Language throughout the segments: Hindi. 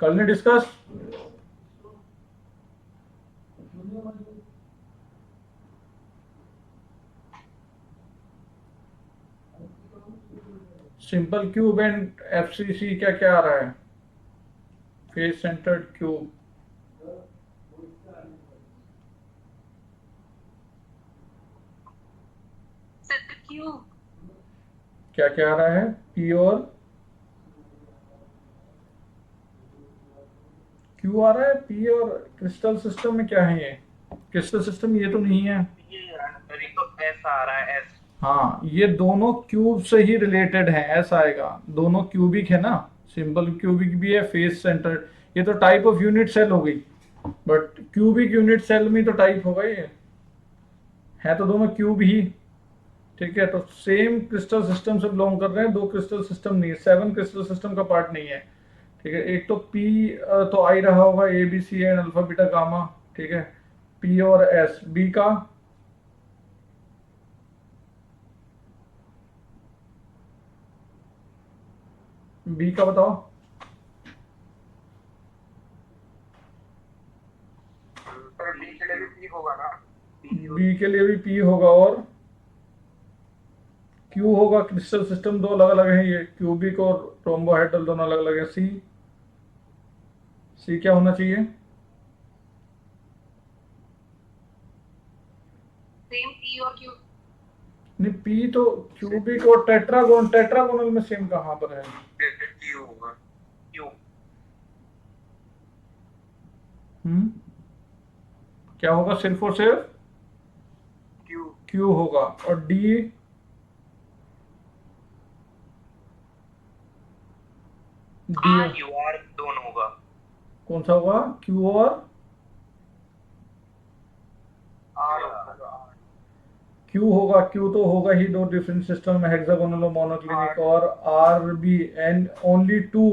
कल ने discuss simple cube and FCC क्या क्या आ रहा है? फेस सेंटर्ड क्यूब, क्यूब क्या क्या आ रहा है? पी और क्यू आ रहा है। पी और क्रिस्टल सिस्टम में क्या है ये? क्रिस्टल सिस्टम ये तो नहीं है। ये अरे तो एस आ रहा है एस। हाँ, ये दोनों क्यूब से ही रिलेटेड है, ऐसा आएगा। दोनों क्यूबिक है ना, सिंपल क्यूबिक भी है, फेस सेंटर। ये तो टाइप ऑफ यूनिट सेल हो गई, बट क्यूबिक यूनिट सेल में तो टाइप होगा ये, है तो दोनों क्यूब ही। ठीक है, तो सेम क्रिस्टल सिस्टम से बिलोंग कर रहे हैं, दो क्रिस्टल सिस्टम नहीं है, 7 क्रिस्टल सिस्टम का पार्ट नहीं है। ठीक है, एक तो पी तो आ ही रहा होगा, A B C and alpha beta gamma. ठीक है, पी और एस। बी का बी का बताओ। सर डी के लिए भी पी होगा ना? पी और बी के लिए भी पी होगा, और क्यू होगा। क्रिस्टल सिस्टम दो अलग अलग है, ये क्यूबिक और रोम्बोहेड्रल दोनों अलग अलग है। सी, सी क्या होना चाहिए? सेम पी और क्यू। नहीं, पी तो क्यूबिक और टेट्रागोन, टेट्रागोनल में सेम कहाँ पर है? क्यू होगा क्यू। हम्म, क्या होगा? सिर्फ और सिर्फ क्यू। क्यू होगा। और D, D R U R दोनों होगा। कौन सा होगा? क्यू और आर होगा आर। क्यू होगा। क्यू तो होगा ही, दो डिफरेंट सिस्टम में, हेक्सागोनल और मोनोक्लिनिक। आर और आर भी एंड ओनली टू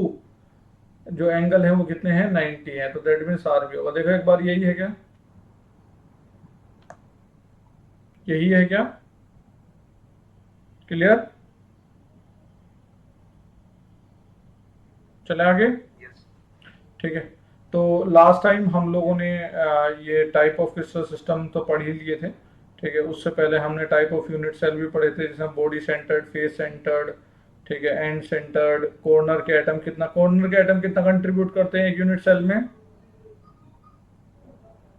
जो एंगल है वो कितने हैं? 90 है, तो दैट मीन्स आर भी होगा। देखो एक बार, यही है क्या? यही है क्या? क्लियर? चले आगे। यस। ठीक है, तो लास्ट टाइम हम लोगों ने ये टाइप ऑफ क्रिस्टल सिस्टम तो पढ़ ही लिए थे। ठीक है, उससे पहले हमने टाइप ऑफ यूनिट सेल भी पढ़े थे, जैसे बॉडी सेंटर्ड, फेस सेंटर्ड, ठीक है, एंड सेंटर्ड, कॉर्नर के एटम कितना, कॉर्नर के एटम कितना कंट्रीब्यूट करते हैं एक यूनिट सेल में?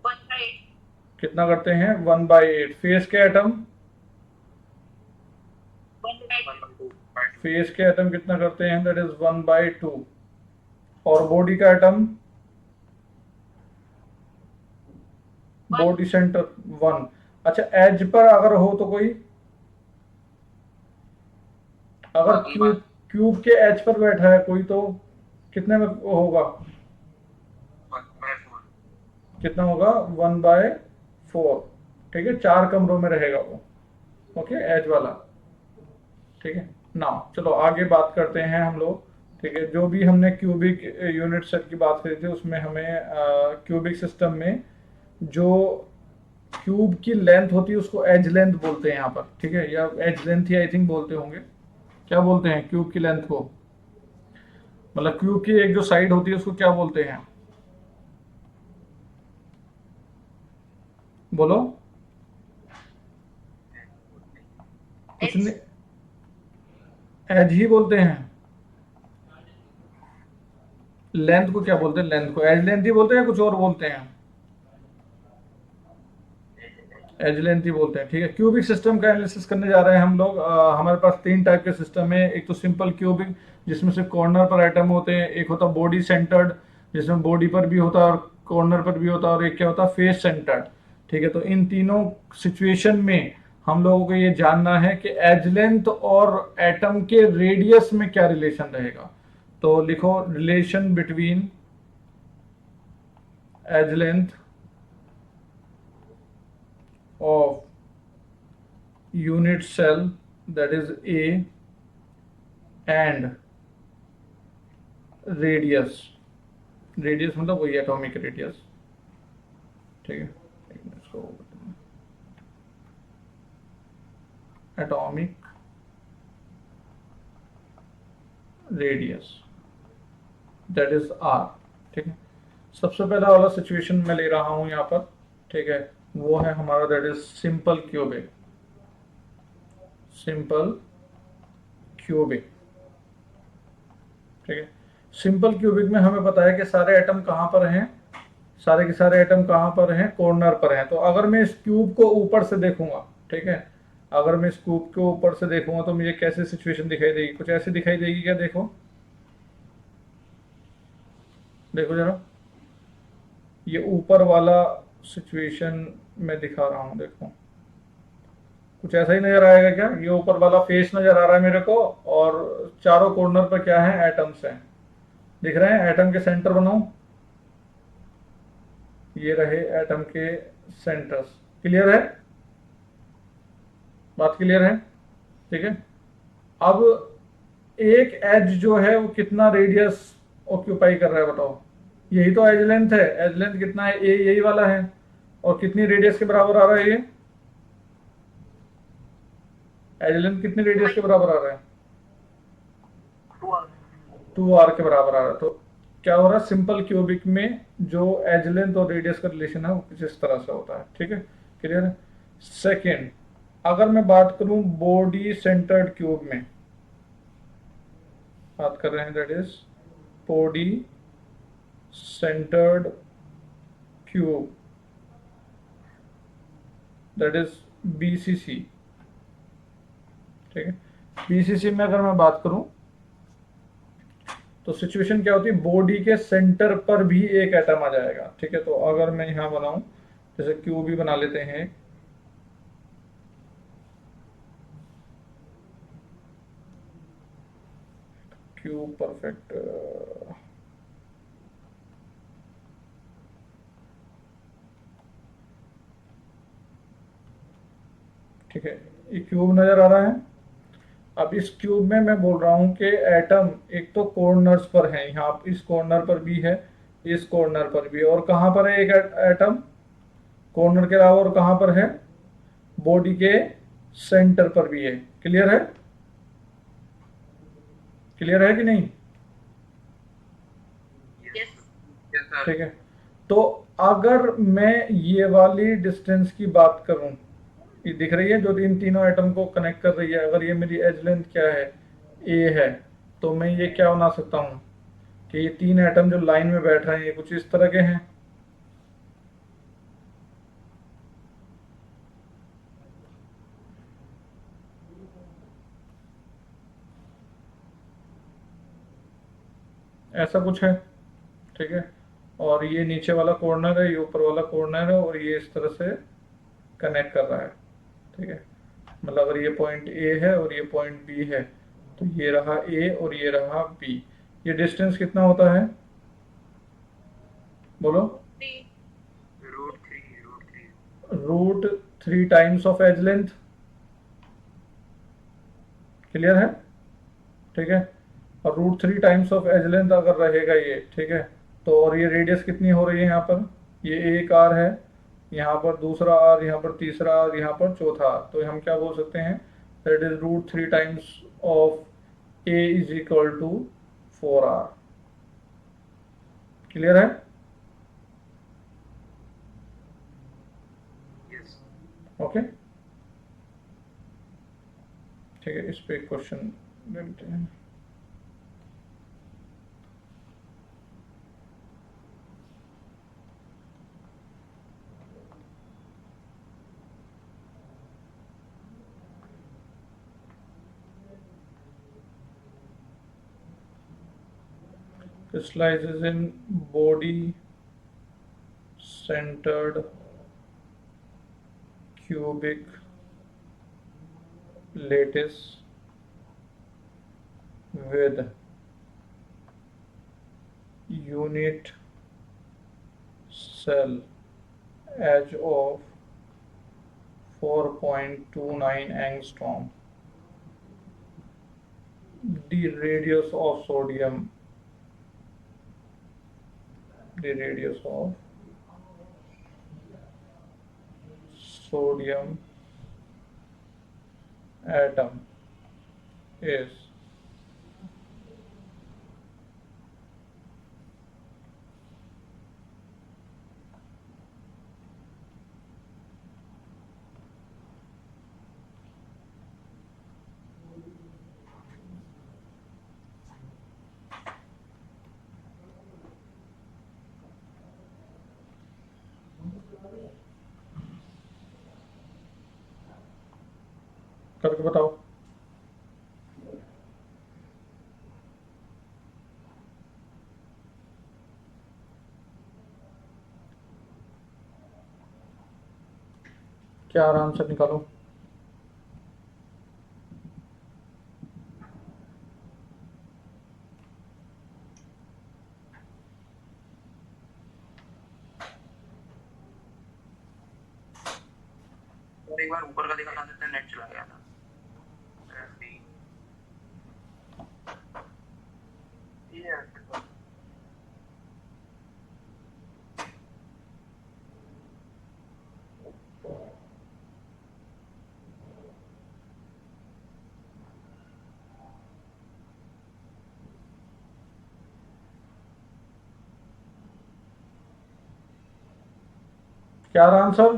1/8। कितना करते हैं? 1/8। फेस के एटम, 1/2। फेस के एटम कितना करते हैं? That is 1/2। और बॉडी का एटम, 1। Body centre 1। अच्छा, एज पर अगर हो तो कोई, अगर बाकी क्यूब, क्यूब के एज पर बैठा है कोई, तो कितने में होगा? 1/4। कितना होगा? 1/4। ठीक है, 4 कमरों में रहेगा वो। ओके, एज वाला। ठीक है ना, चलो आगे बात करते हैं हम लोग। ठीक है, जो भी हमने क्यूबिक यूनिट सेट की बात करी थी, उसमें हमें क्यूबिक सिस्टम में जो क्यूब की लेंथ होती है उसको एज लेंथ बोलते हैं यहाँ पर। ठीक है, या एज लेंथ ही आई थिंक बोलते होंगे। क्या बोलते हैं क्यूब की लेंथ को? मतलब क्यूब की एक जो साइड होती है उसको क्या बोलते हैं? बोलो। कुछ एच। नहीं, एज ही बोलते हैं। लेंथ को क्या बोलते हैं? लेंथ को एज लेंथ ही बोलते हैं या कुछ और बोलते हैं? एज लेंथ ही बोलते हैं। ठीक है, क्यूबिक सिस्टम का एनालिसिस करने जा रहे हैं हम लोग। हमारे पास 3 टाइप के सिस्टम है। एक तो सिंपल क्यूबिक, जिसमें से कॉर्नर पर एटम होते हैं। एक होता बॉडी सेंटर्ड, जिसमें बॉडी पर भी होता है और कॉर्नर पर भी होता है। और एक क्या होता है? Face centred. ठीक है, तो इन तीनों सिचुएशन में हम लोगों को ये जानना है कि एज लेंथ और एटम के रेडियस में क्या रिलेशन रहेगा। तो लिखो, relation between edge length of unit cell, that is A, and radius, radius मतलब वही एटॉमिक रेडियस। ठीक है, एक मिनट, इसको atomic radius, that is R. ठीक है। सबसे पहला वाला सिचुएशन मैं ले रहा हूं यहाँ पर, ठीक है, वो है हमारा that is simple cubic. Simple cubic, ठीक है। सिंपल क्यूबिक में हमें पता है कि सारे एटम कहाँ पर हैं, सारे के सारे एटम कहाँ पर हैं, कॉर्नर पर हैं। तो अगर मैं इस क्यूब को ऊपर से देखूंगा, ठीक है, अगर मैं इस क्यूब को ऊपर से देखूंगा तो मुझे कैसी सिचुएशन दिखाई देगी, कुछ ऐसी दिखाई देगी क्या? देखो देखो जरा, ये ऊपर वाला सिचुएशन मैं दिखा रहा हूँ, देखो कुछ ऐसा ही नजर आएगा क्या? ये ऊपर वाला फेस नजर आ रहा है मेरे को, और चारों कॉर्नर पर क्या है, एटम्स हैं, दिख रहे हैं। एटम के सेंटर बनाऊं, ये रहे एटम के सेंटर्स। क्लियर है? बात क्लियर है? ठीक है। अब एक एज जो है वो कितना रेडियस ऑक्यूपाई कर रहा है बताओ? यही तो एज लेंथ है। एज लेंथ कितना है? ए यही वाला है। और कितनी रेडियस के बराबर आ रहा है ये? एज लेंथ कितनी रेडियस के बराबर आ रहा है? 2r के बराबर आ रहा है। तो क्या हो रहा है, सिंपल क्यूबिक में जो एज लेंथ और रेडियस का रिलेशन है वो कुछ इस तरह से होता है। ठीक है, क्लियर है? सेकेंड, अगर मैं बात करूं बॉडी सेंटर्ड क्यूब में, बात कर रहे हैं that is body centred cube, that is BCC. ठीक है, बीसीसी में अगर मैं बात करूं तो सिचुएशन क्या होती है, बॉडी के सेंटर पर भी एक एटम आ जाएगा। ठीक है, तो अगर मैं यहां बनाऊं, जैसे क्यूब भी बना लेते हैं, क्यूब परफेक्ट, ठीक है, ये क्यूब नजर आ रहा है। अब इस क्यूब में मैं बोल रहा हूं कि एटम एक तो कॉर्नर्स पर है, यहाँ इस कॉर्नर पर भी है, इस कॉर्नर पर भी है, और कहां पर है एक एटम कॉर्नर के अलावा, और कहां पर है, बॉडी के सेंटर पर भी है। क्लियर है? क्लियर है कि नहीं? Yes sir. ठीक है, तो अगर मैं ये वाली डिस्टेंस की बात करूं, ये दिख रही है जो इन तीनों एटम को कनेक्ट कर रही है, अगर ये मेरी एज लेंथ क्या है, ए है, तो मैं ये क्या बना सकता हूं कि ये तीन एटम जो लाइन में बैठ रहे हैं ये कुछ इस तरह के हैं। ऐसा कुछ है, ठीक है, और ये नीचे वाला कॉर्नर है, ये ऊपर वाला कॉर्नर है, और ये इस तरह से कनेक्ट कर रहा है। ठीक है, मतलब अगर ये पॉइंट ए है और ये पॉइंट बी है, तो ये रहा ए और ये रहा बी। ये डिस्टेंस कितना होता है, बोलो? Root 3 times of edge length. Clear है? ठीक है, और root 3 times of edge length अगर रहेगा ये, ठीक है, तो और ये रेडियस कितनी हो रही है यहाँ पर, ये एक आर है, यहाँ पर दूसरा आर, यहाँ पर तीसरा आर, यहाँ पर चौथा आर, तो हम क्या बोल सकते हैं, that is root 3 times of A is equal to 4r। Clear है? यस। ओके, ठीक है, इस पे एक क्वेश्चन लेते हैं। Crystallizes in body centered cubic lattice with unit cell edge of 4.29 angstrom. The radius of sodium, the radius of sodium atom is करके बताओ। क्या आराम से निकालो। और एक बार ऊपर का दिखा देते हैं, नेट चला गया था। ये क्या रहा आंसर?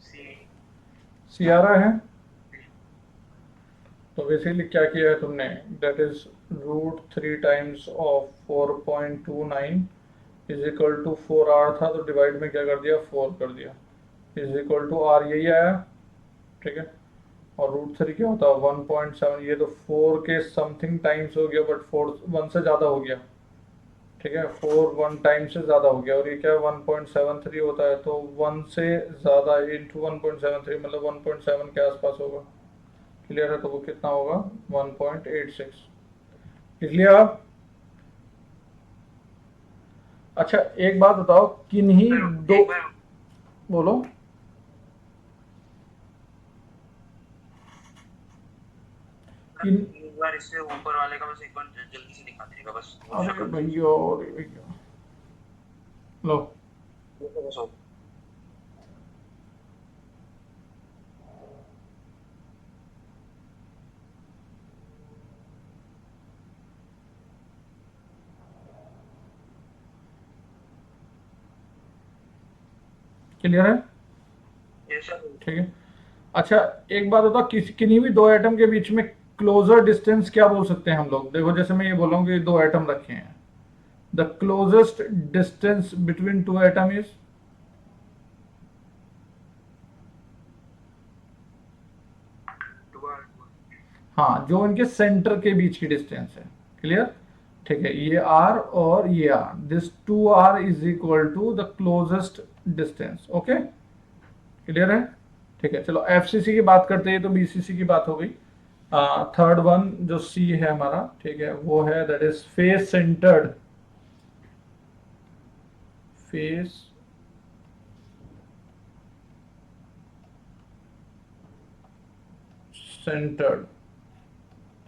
सी। सी आ रहा है। तो बेसिकली क्या किया है तुमने, that is √3 times of 4.29 is equal to 4R था, तो डिवाइड में क्या कर दिया, 4 कर दिया, इज इक्वल टू R, यही आया। ठीक है। और √3 क्या होता है, 1.7, ये तो 4 के समथिंग टाइम्स हो गया, बट 4 1 से ज़्यादा हो गया। ठीक है, 4 1 टाइम से ज़्यादा हो गया, और ये क्या 1.73 होता है, तो 1 से ज़्यादा इंटू 1.73 मतलब 1.7 के आसपास होगा। क्लियर है? तो वो कितना होगा, 1.86। इसलिए आप, अच्छा एक बात बताओ, किन्हीं दो, एक बार बोलो। किन, एक बार इससे ऊपर वाले का बस एक बार जल्दी से दिखा दीजिएगा, बस वो अरे शक्ल। भैया, अरे भैया, लो। बस हो। क्लियर है? ये सर। ठीक है। अच्छा एक बात बताओ, किसी किन्हीं भी दो एटम के बीच में क्लोजर डिस्टेंस क्या बोल सकते हैं हम लोग? देखो जैसे मैं ये बोल रहा हूँ कि दो एटम रखे हैं, the closest distance between two atom is, हाँ, जो इनके सेंटर के बीच की डिस्टेंस है। क्लियर? ठीक है, ये आर और ये R, this 2R is equal to the closest distance. Okay, clear है? ठीक है, चलो एफसीसी की बात करते हैं, तो बीसीसी की बात हो गई। थर्ड वन जो सी है हमारा, ठीक है, वो है that is face centred, face centred.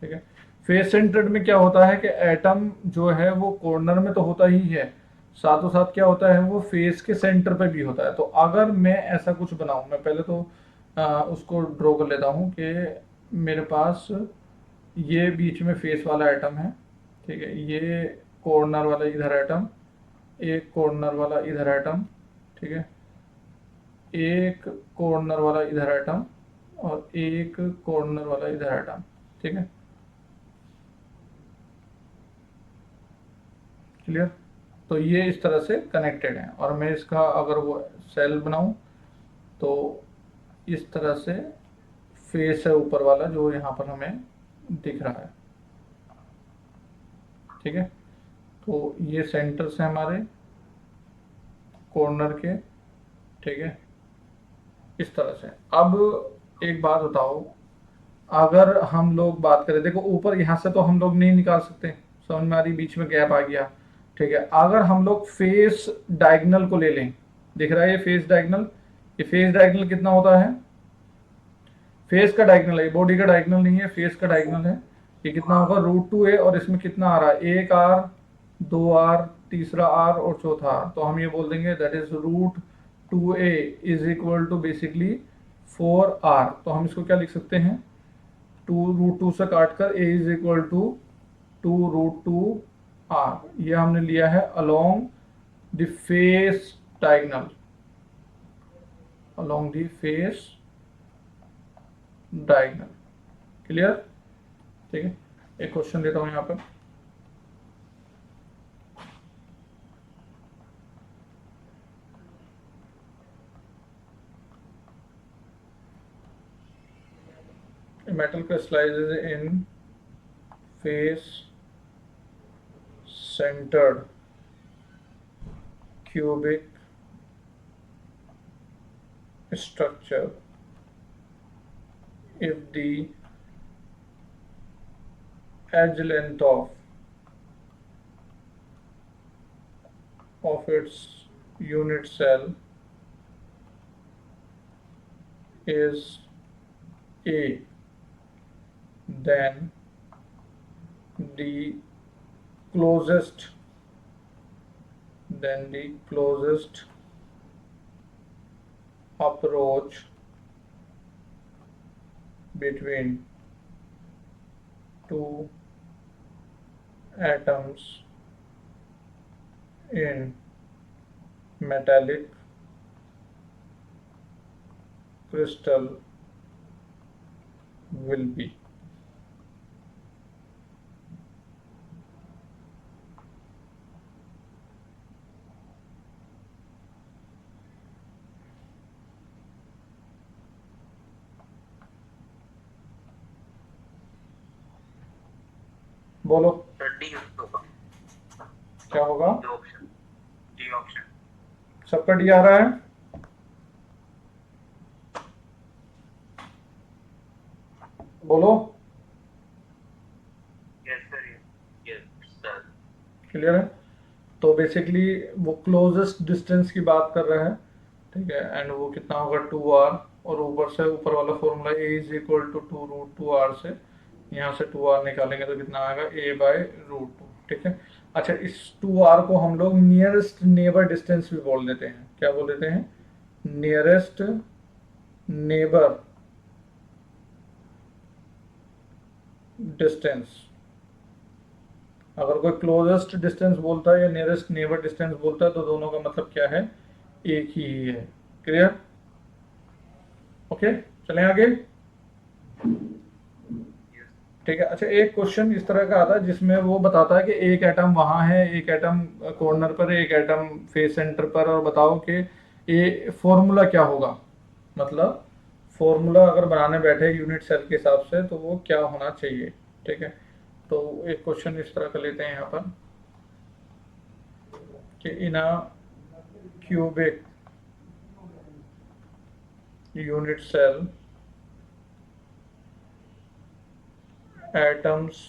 ठीक है, फेस सेंटर्ड में क्या होता है कि एटम जो है वो कॉर्नर में तो होता ही है, साथों साथ क्या होता है, वो फेस के सेंटर पे भी होता है। तो अगर मैं ऐसा कुछ बनाऊं, मैं पहले तो उसको ड्रॉ कर लेता हूं कि मेरे पास ये बीच में फेस वाला एटम है। ठीक है, ये कॉर्नर वाला इधर एटम, एक कॉर्नर वाला इधर एटम। ठीक है, एक कॉर्नर वाला इधर एटम, और एक कॉर्नर वाला इधर एटम। ठीक है, क्लियर? तो ये इस तरह से कनेक्टेड है, और मैं इसका अगर वो सेल बनाऊं, तो इस तरह से फेस है ऊपर वाला जो यहाँ पर हमें दिख रहा है। ठीक है, तो ये सेंटर्स हैं हमारे कॉर्नर के। ठीक है, इस तरह से। अब एक बात बताओ, अगर हम लोग बात करें, देखो ऊपर यहाँ से तो हम लोग नहीं निकाल सकते, समझ में आ रही, बीच में गैप आ गया। ठीक है, अगर हम लोग फेस डायगनल को ले लें, दिख रहा है ये फेस डायगनल, ये फेस डायगनल कितना होता है, फेस का डायगनल है, बॉडी का डायगनल नहीं है, फेस का डायगनल है। ये कितना होगा, √2a, और इसमें कितना आ रहा है, एक आर, दो आर, तीसरा आर और चौथा आर, तो हम ये बोल देंगे that is √2a is equal to basically 4R। तो हम इसको क्या लिख सकते हैं, 2 √2 से काट कर a is equal to 2 √2R। ये हमने लिया है along the face diagonal, along the face diagonal. Clear? ठीक है, एक क्वेश्चन देता हूं यहाँ पर। metal crystallizes in face centered cubic structure if the edge length of its unit cell is A, then the closest approach between two atoms in metallic crystal will be. बोलो सर डी होगा, क्या होगा? D option, D option. सबका डी आ रहा है? बोलो। Yes sir, yes sir. Clear है? तो बेसिकली वो क्लोजेस्ट डिस्टेंस की बात कर रहा है, ठीक है, एंड वो कितना होगा 2r, और ऊपर से ऊपर वाला formula a is equal to 2√2r से यहाँ से 2r निकालेंगे तो कितना आएगा a/√2, ठीक है। अच्छा, इस 2r को हम लोग नियरेस्ट नेबर डिस्टेंस भी बोल देते हैं। क्या बोल देते हैं? Nearest neighbour distance. अगर कोई क्लोजेस्ट डिस्टेंस बोलता है या नियरेस्ट नेबर डिस्टेंस बोलता है तो दोनों का मतलब क्या है? एक ही है। क्लियर? ओके, चलें आगे। ठीक है। अच्छा, एक क्वेश्चन इस तरह का आता है जिसमें वो बताता है कि एक एटम वहां है, एक एटम कॉर्नर पर, एक एटम फेस सेंटर पर, और बताओ कि ये फॉर्मूला क्या होगा। मतलब फॉर्मूला अगर बनाने बैठे यूनिट सेल के हिसाब से तो वो क्या होना चाहिए, ठीक है। तो एक क्वेश्चन इस तरह का लेते हैं यहाँ पर कि in a cubic unit cell atoms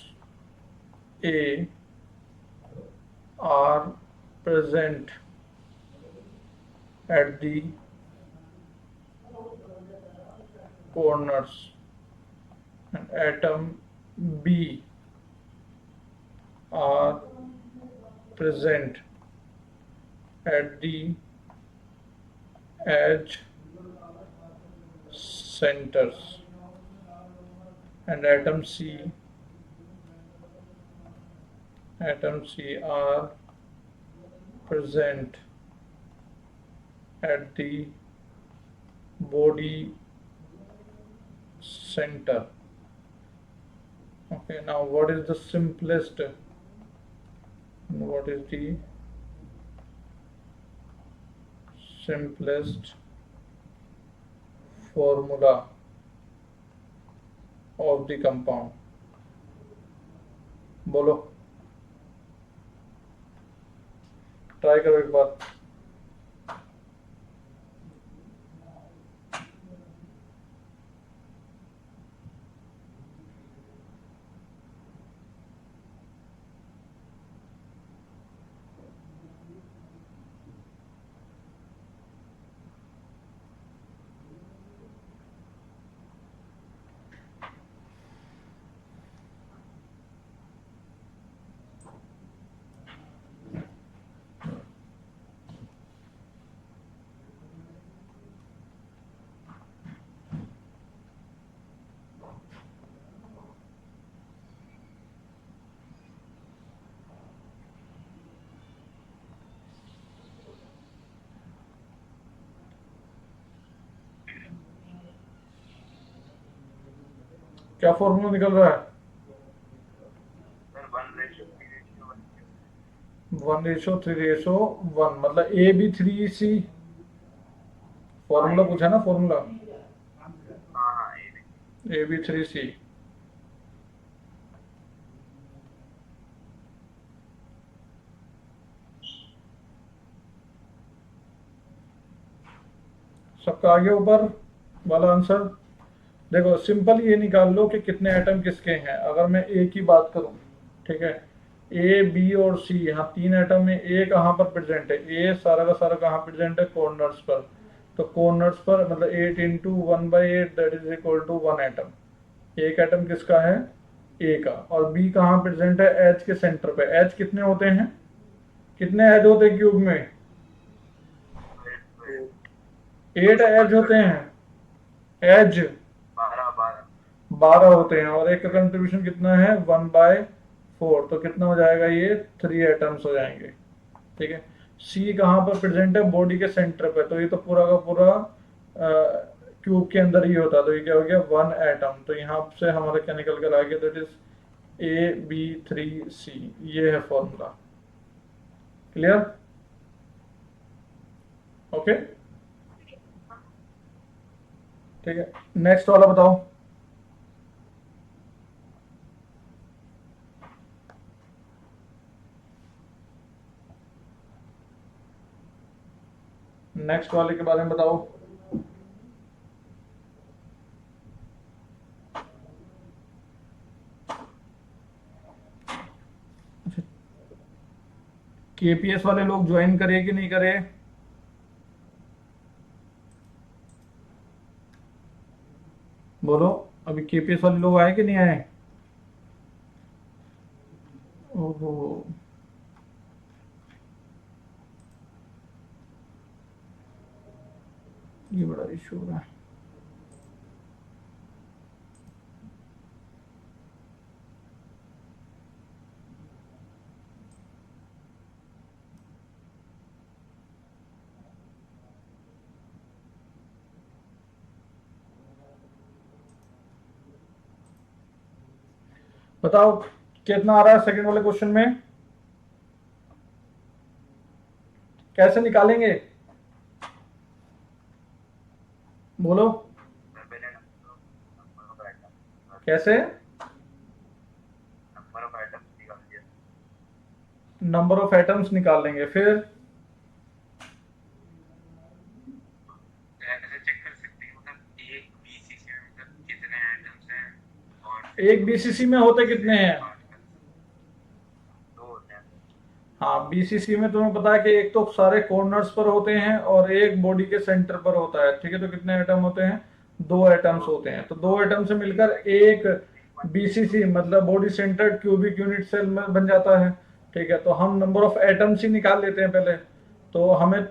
A are present at the corners and atom B are present at the edge centers, and atom C are present at the body center. Okay, now what is the simplest formula of the compound? बोलो, ट्राई करो एक बार। क्या फॉर्मूला निकल रहा है? 1:3:1, मतलब A/3C। फॉर्मूला पूछा ना, फॉर्मूला। हाँ, AB3C। सबका आगे ऊपर वाला आंसर देखो, सिंपल ये निकाल लो कि कितने एटम किसके हैं। अगर मैं ए की बात करूं, ठीक है, ए बी और सी, यहाँ 3 एटम में ए कहाँ पर प्रेजेंट है? ए सारा का सारा कहाँ प्रेजेंट है? कॉर्नर्स पर। तो कॉर्नर्स पर मतलब 8 into 1/8 that is equal to 1 atom. एक एटम किसका है? ए का। और बी कहाँ प्रेजेंट है? एच के सेंटर पे। एच कितने होते हैं? कितने एज होते हैं क्यूब में? 8 एज होते हैं। एज 12 होते हैं, और एक का कंट्रीब्यूशन कितना है? 1/4। तो कितना हो जाएगा ये? 3 एटम्स हो जाएंगे। ठीक है। सी कहाँ पर प्रेजेंट है? बॉडी के सेंटर पे। तो ये तो पूरा का पूरा क्यूब के अंदर ही होता है। तो ये क्या हो गया? 1 एटम। तो यहाँ से हमारा क्या निकल कर आ गया? That is AB3C। ये है फॉर्मूला। क्लियर? ओके, ठीक है। नेक्स्ट वाला बताओ। नेक्स्ट वाले के बारे में बताओ। केपीएस वाले लोग ज्वाइन करे कि नहीं करे? बोलो, अभी केपीएस वाले लोग आए कि नहीं आए? ओहो, ये बड़ा इशू हो रहा है। बताओ कितना आ रहा है सेकंड वाले क्वेश्चन में? कैसे निकालेंगे? बोलो कैसे? नंबर ऑफ एटम्स निकाल लेंगे। फिर एक बीसीसी में होते कितने हैं? हाँ, बीसीसी में तुम्हें पता है कि एक तो सारे कॉर्नर्स पर होते हैं और एक बॉडी के सेंटर पर होता है। ठीक है, तो कितने एटम होते हैं? 2 एटम्स होते हैं। तो 2 एटम से मिलकर एक बीसीसी मतलब body centred cubic unit cell में बन जाता है। ठीक है, तो हम नंबर ऑफ एटम्स ही निकाल लेते हैं पहले। तो हमें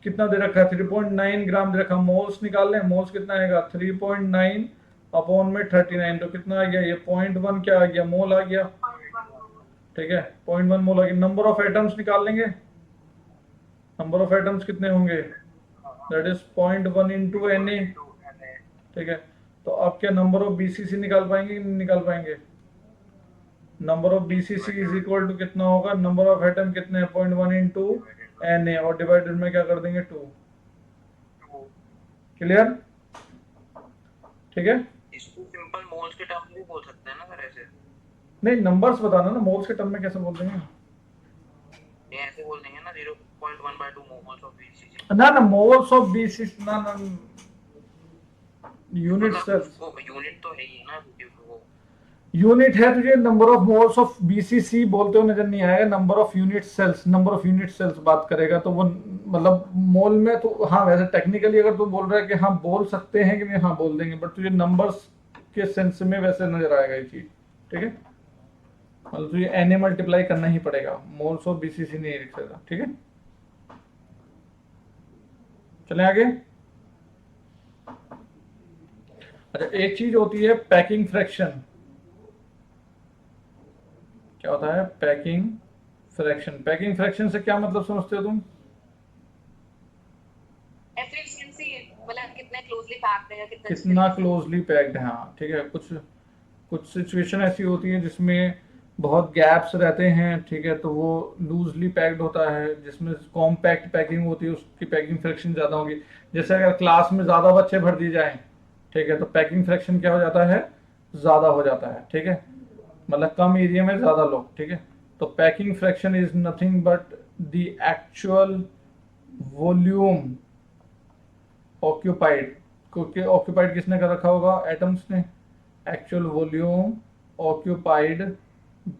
कितना दे रखा है? 3.9 ग्राम दे रखा। मोल्स निकाल लें। मोल्स कितना आएगा? 3.9 अपॉन में 39। तो कितना आ गया? ये 0.1 क्या आ गया? मोल आ गया। ठीक है, 0.1 मोल आ गया। नंबर ऑफ एटम्स निकाल लेंगे। नंबर ऑफ एटम्स कितने होंगे? That is 0.1 into Na। ठीक है, तो अब क्या नंबर ऑफ बीसीसी निकाल पाएंगे कि नहीं निकाल पाएंगे? Number of BCC is equal to कितना होगा? नंबर ऑफ एटम कितने हैं? 0.1 इंटू Na, और डिवाइडेड में क्या कर देंगे? 2। क्लियर? ठीक है, इसको सिंपल मोल्स के टर्म में भी बोल सकते हैं ना सर ऐसे? नहीं, नंबर्स बताना ना। मोल्स के टर्म में कैसे बोल देंगे? ये ऐसे बोल देंगे ना 0.1/2 मोल्स ऑफ बीसीसी। ना ना, मोल्स ऑफ बीसीसी ना ना, यूनिट सेल्स। यूनिट तो है ही ना, क्योंकि वो यूनिट है। तुझे number of moles of BCC बोलते हुए नजर नहीं आएगा। Number of unit cells, number of unit cells बात करेगा तो वो मतलब मोल में तो हाँ, वैसे टेक्निकली अगर तू बोल रहा है कि हाँ बोल सकते हैं कि नहीं, हाँ बोल देंगे, बट तुझे नंबर्स के सेंस में वैसे नजर आएगा ये चीज। ठीक है, मतलब तुझे एन मल्टीप्लाई करना ही पड़ेगा। मोल्स ऑफ बीसीसी नहीं लिख सकता। ठीक है, चलें आगे। अच्छा, एक चीज होती है पैकिंग फ्रैक्शन। क्या होता है पैकिंग फ्रैक्शन? पैकिंग फ्रैक्शन से क्या मतलब समझते हो तुम? एफिशिएंसी मतलब कितने क्लोजली पैक्ड है या कितना क्लोजली पैक्ड है। हाँ, ठीक है। कुछ कुछ सिचुएशन ऐसी होती है जिसमें बहुत गैप्स रहते हैं। ठीक है, तो वो लूजली पैक्ड होता है। जिसमें कॉम्पैक्ट पैकिंग होती है उसकी पैकिंग फ्रैक्शन ज़्यादा होगी। जैसे अगर क्लास में ज़्यादा बच्चे भर दिए जाएं, ठीक है, तो पैकिंग फ्रैक्शन क्या हो जाता है, ज़्यादा हो जाता है। ठीक है, मतलब कम एरिया में ज़्यादा लोग। ठीक है, तो packing fraction is nothing but the actual volume occupied, क्योंकि ऑक्यूपाइड किसने कर रखा होगा, एटम्स ने। Actual volume occupied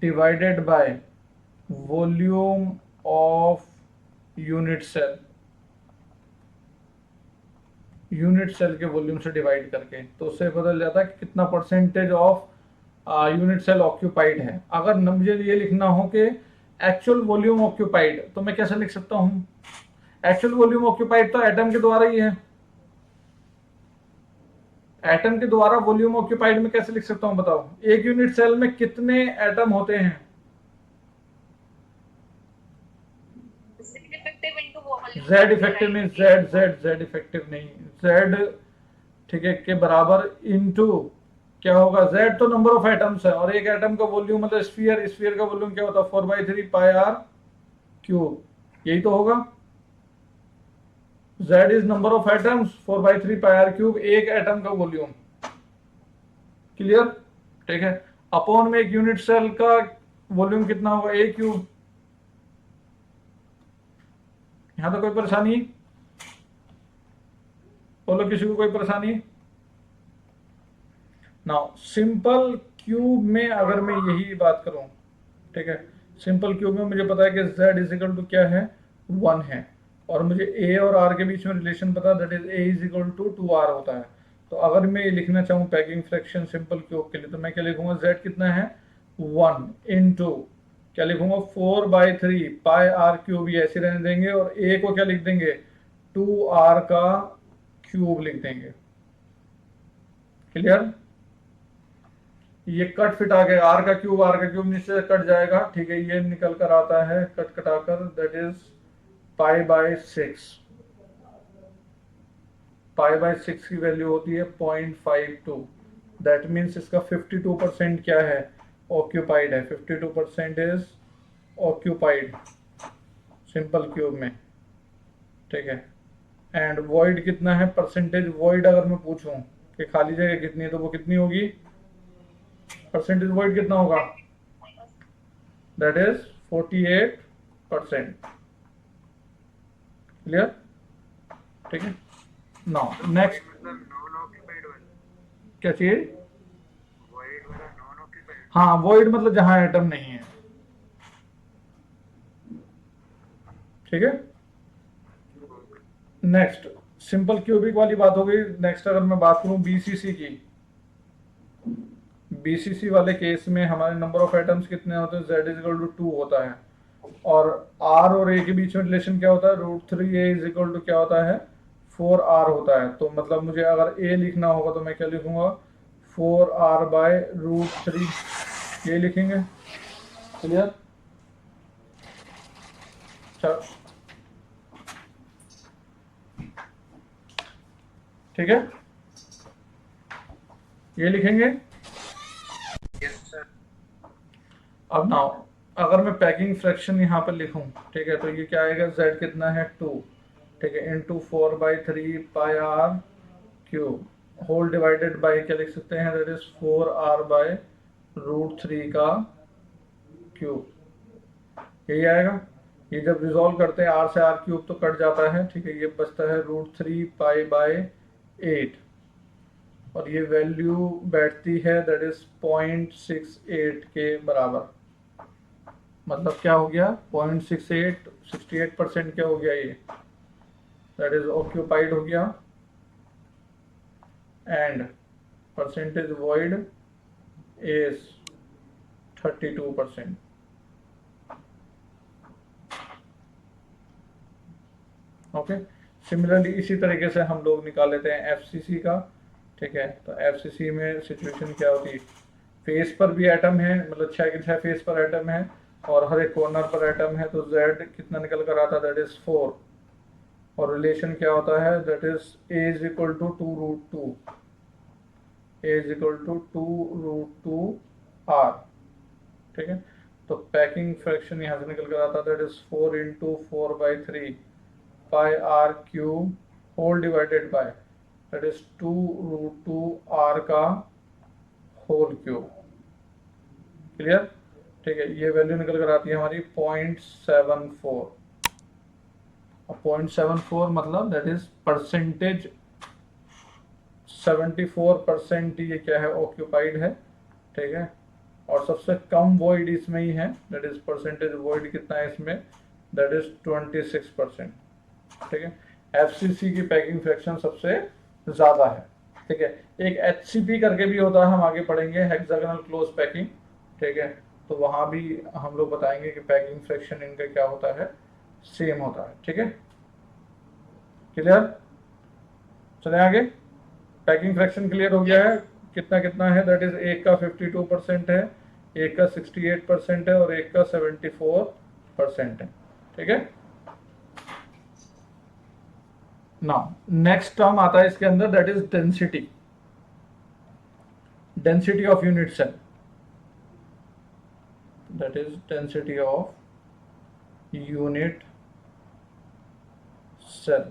divided by volume of unit cell, unit cell के वॉल्यूम से डिवाइड करके, तो उससे पता चल जाता है कि कितना percentage of unit cell occupied है। अगर मुझे ये लिखना हो कि एक्चुअल वॉल्यूम ऑक्यूपाइड, तो मैं कैसे लिख सकता हूँ, एक्चुअल वॉल्यूम ऑक्यूपाइड तो एटम के द्वारा ही है, एटम के द्वारा वॉल्यूम ऑक्यूपाइड में कैसे लिख सकता हूँ बताओ, एक यूनिट सेल में कितने एटम होते हैं, Z effective into volume. Z effective नहीं, जेड इफेक्टिव नहीं, जेड ठीक है के बराबर इनटू क्या होगा, जेड तो नंबर ऑफ एटम्स है, और एक एटम का वॉल्यूम मतलब स्फीयर, स्फीयर का वॉल्यूम क्या होता है 4/3 पाई आर क्यूब, यही तो होगा। Z is number of atoms, 4/3 pi R cube एक एटम का वॉल्यूम। क्लियर? ठीक है, अपॉन में एक यूनिट सेल का वॉल्यूम कितना होगा, ए क्यूब। यहां तो कोई परेशानी, बोलो किसी को कोई परेशानी? नाउ सिंपल क्यूब में अगर मैं यही बात करूं, ठीक है, सिंपल क्यूब में मुझे पता है कि z इज इक्वल टू क्या है, 1 है, और मुझे a और r के बीच में रिलेशन पता है, that is a is equal to 2r होता है। तो अगर मैं ये लिखना चाहूँ पैकिंग फ्रैक्शन सिंपल क्यूब के लिए, तो मैं क्या लिखूंगा, z कितना है 1 इंटू क्या लिखूंगा 4/3 पाई आर क्यूब, ये ऐसे रहने देंगे, और a को क्या लिख देंगे 2r का क्यूब लिख देंगे। क्लियर? ये कट फिट आ गया, आर का क्यूब नीचे से कट जाएगा। ठीक है, ये निकल कर आता है कट कटाकर, दैट इज π/6, π/6 की वैल्यू होती है 0.52, दैट मीन्स इसका 52% क्या है, ऑक्यूपाइड है, 52% इज ऑक्यूपाइड सिंपल क्यूब में। ठीक है, एंड वॉइड कितना है, परसेंटेज वॉइड अगर मैं पूछूं कि खाली जगह कितनी है, तो वो कितनी होगी, परसेंटेज वॉइड कितना होगा, दैट इज 48%। क्लियर? ठीक है, नाउ नेक्स्ट मतलब नॉन ऑक्यूपाइड वाला, क्या चीज, वॉइड वाला नॉन ऑक्यूपाइड। हाँ वॉइड मतलब जहां एटम नहीं है। ठीक है, नेक्स्ट सिंपल क्यूबिक वाली बात हो गई। नेक्स्ट अगर मैं बात करूं बीसीसी की, बीसीसी वाले केस में हमारे नंबर ऑफ एटम्स कितने होते हैं, z इज इक्वल टू 2 होता है, और r और a के बीच में रिलेशन क्या होता है, √3a इज इक्वल टू क्या होता है 4r होता है। तो मतलब मुझे अगर a लिखना होगा तो मैं क्या लिखूंगा 4r/√3, ये लिखेंगे। क्लियर? चलो ठीक है, ये लिखेंगे। Yes sir. अब नाउ अगर मैं पैकिंग फ्रैक्शन यहाँ पर लिखूं, ठीक है, तो ये क्या आएगा, z कितना है 2, ठीक है, into 4/3 pi R cube, whole divided by क्या लिख सकते हैं, दैट इज 4r/√3 का क्यूब, यही आएगा। ये जब रिजॉल्व करते हैं r से r क्यूब तो कट जाता है, ठीक है, ये बचता है √3 पाई/8, और ये वैल्यू बैठती है दैट इज 0.68 के बराबर। मतलब क्या हो गया 0.68, 68% क्या हो गया, ये दैट इज ऑक्यूपाइड हो गया, and percentage void is 32%। Okay, similarly इसी तरीके से हम लोग निकाल लेते हैं एफसीसी का। ठीक है, तो एफसीसी में सिचुएशन क्या होती है, फेस पर भी एटम है, मतलब 6 के 6 फेस पर एटम है, और हर एक कॉर्नर पर एटम है, तो z कितना निकल कर आता है, दैट इज 4, और रिलेशन क्या होता है, that is a is equal to 2√2, a is equal to 2√2r। ठीक है, तो पैकिंग फ्रैक्शन यहाँ से निकल कर आता है, that is 4 into 4/3 pi R cube whole divided by, that is 2√2 r का होल क्यूब। क्लियर? ठीक है, ये वैल्यू निकल कर आती है हमारी 0.74। अब 0.74 मतलब दैट इज परसेंटेज, 74% ये क्या है, ऑक्यूपाइड है। ठीक है, और सबसे कम वॉइड इसमें ही है, दैट इज परसेंटेज वॉइड कितना है इसमें, दैट इज 26%। ठीक है, एफसीसी की पैकिंग फ्रैक्शन सबसे ज्यादा है। ठीक है, एक एचसीपी करके भी होता है, हम आगे पढ़ेंगे, हेक्सागोनल क्लोज पैकिंग। ठीक है, तो वहां भी हम लोग बताएंगे कि पैकिंग फ्रैक्शन इनका क्या होता है, सेम होता है। ठीक है, क्लियर? चले आगे। पैकिंग फ्रैक्शन क्लियर हो गया है, कितना कितना है, दैट इज एक का 52% है, एक का 68% है, और एक का 74% है। ठीक है, नाउ नेक्स्ट टर्म आता है इसके अंदर, that is density, density of unit cell, that is density of unit cell.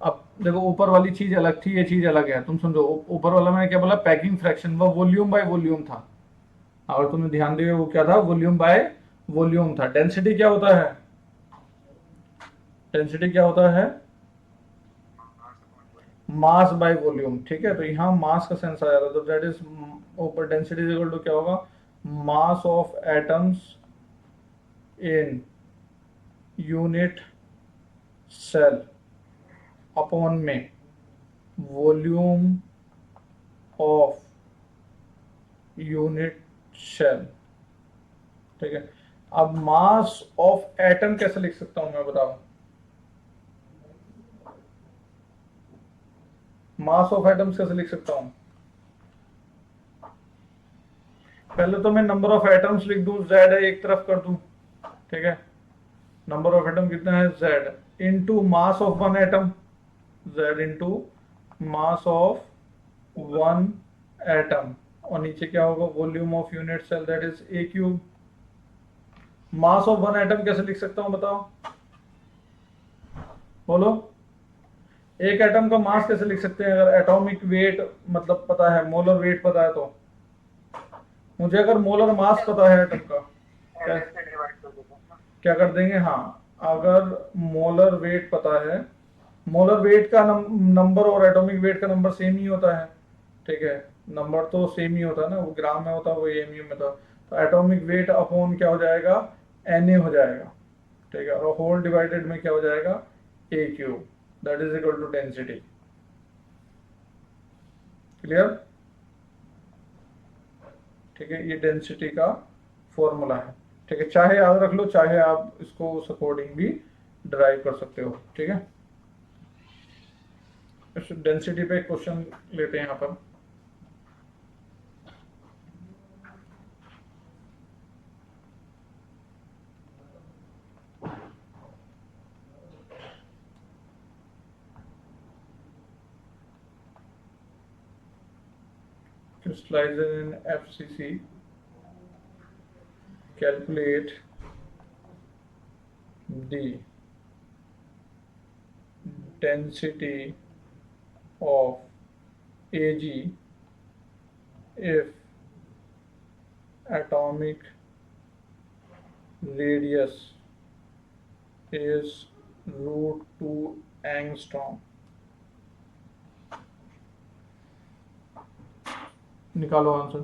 अब देखो, ऊपर वाली चीज अलग थी, ये चीज अलग है, तुम समझो। ऊपर वाला मैंने क्या बोला, पैकिंग फ्रैक्शन, वो वॉल्यूम बाय वॉल्यूम था, अगर तुमने ध्यान दिया वो क्या था, वॉल्यूम बाय वॉल्यूम था। डेंसिटी क्या होता है, डेंसिटी क्या होता है, मास बाय वॉल्यूम। ठीक है, तो यहाँ मास का सेंस आ जाता है, तो दैट इज ऊपर डेंसिटी इज इक्वल टू क्या होगा, mass of atoms in unit cell upon में वॉल्यूम ऑफ यूनिट सेल। ठीक है, अब मास ऑफ एटम कैसे लिख सकता हूं मैं, बताओ। मास ऑफ एटम्स कैसे लिख सकता हूं, पहले तो मैं नंबर ऑफ एटम्स लिख दूं, जेड है, एक तरफ कर दूं। ठीक है, नंबर ऑफ एटम कितना है, Z into mass of one atom, Z into mass of one atom, और नीचे क्या होगा, volume of unit cell, that is A cube. Mass of one atom कैसे लिख सकता हूं, बताओ, बोलो। एक एटम का मास कैसे लिख सकते हैं, अगर एटॉमिक वेट मतलब पता है, मोलर वेट पता है, तो मुझे अगर मोलर मास पता है एटम का, क्या क्या कर देंगे, हाँ, अगर मोलर वेट पता है, मोलर वेट का नंबर और एटॉमिक वेट का नंबर सेम ही होता है। ठीक है, नंबर तो सेम ही होता है ना, वो ग्राम में होता है, वो एमयू में था, तो एटॉमिक वेट अपॉन क्या हो जाएगा, Na हो जाएगा। ठीक है, और होल डिवाइडेड में क्या हो जाएगा, a cube, that is equal to density. Clear? ठीक है, ये डेंसिटी का फॉर्मूला है। ठीक है, चाहे याद रख लो, चाहे आप इसको उस अकॉर्डिंग भी ड्राइव कर सकते हो। ठीक है, इस डेंसिटी पे क्वेश्चन लेते हैं यहाँ पर। Crystallization in FCC, calculate the density of Ag if atomic radius is √2 angstrom। निकालो आंसर।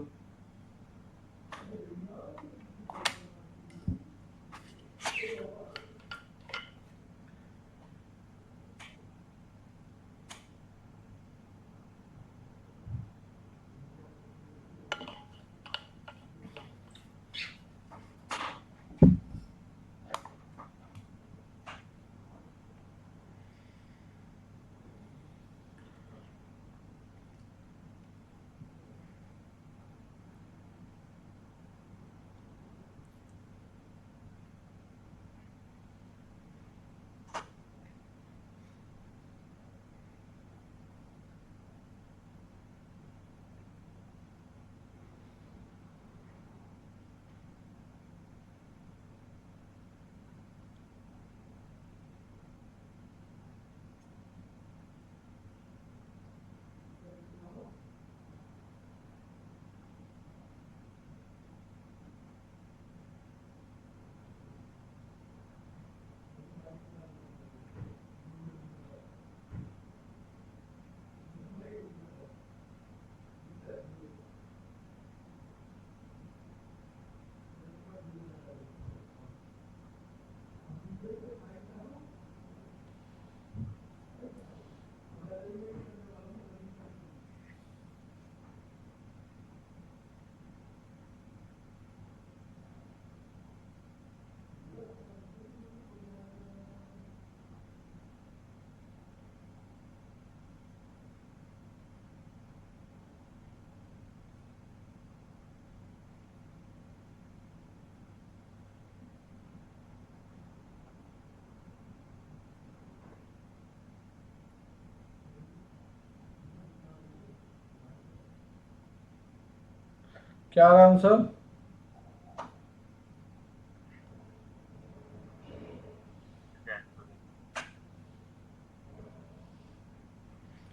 क्या आंसर?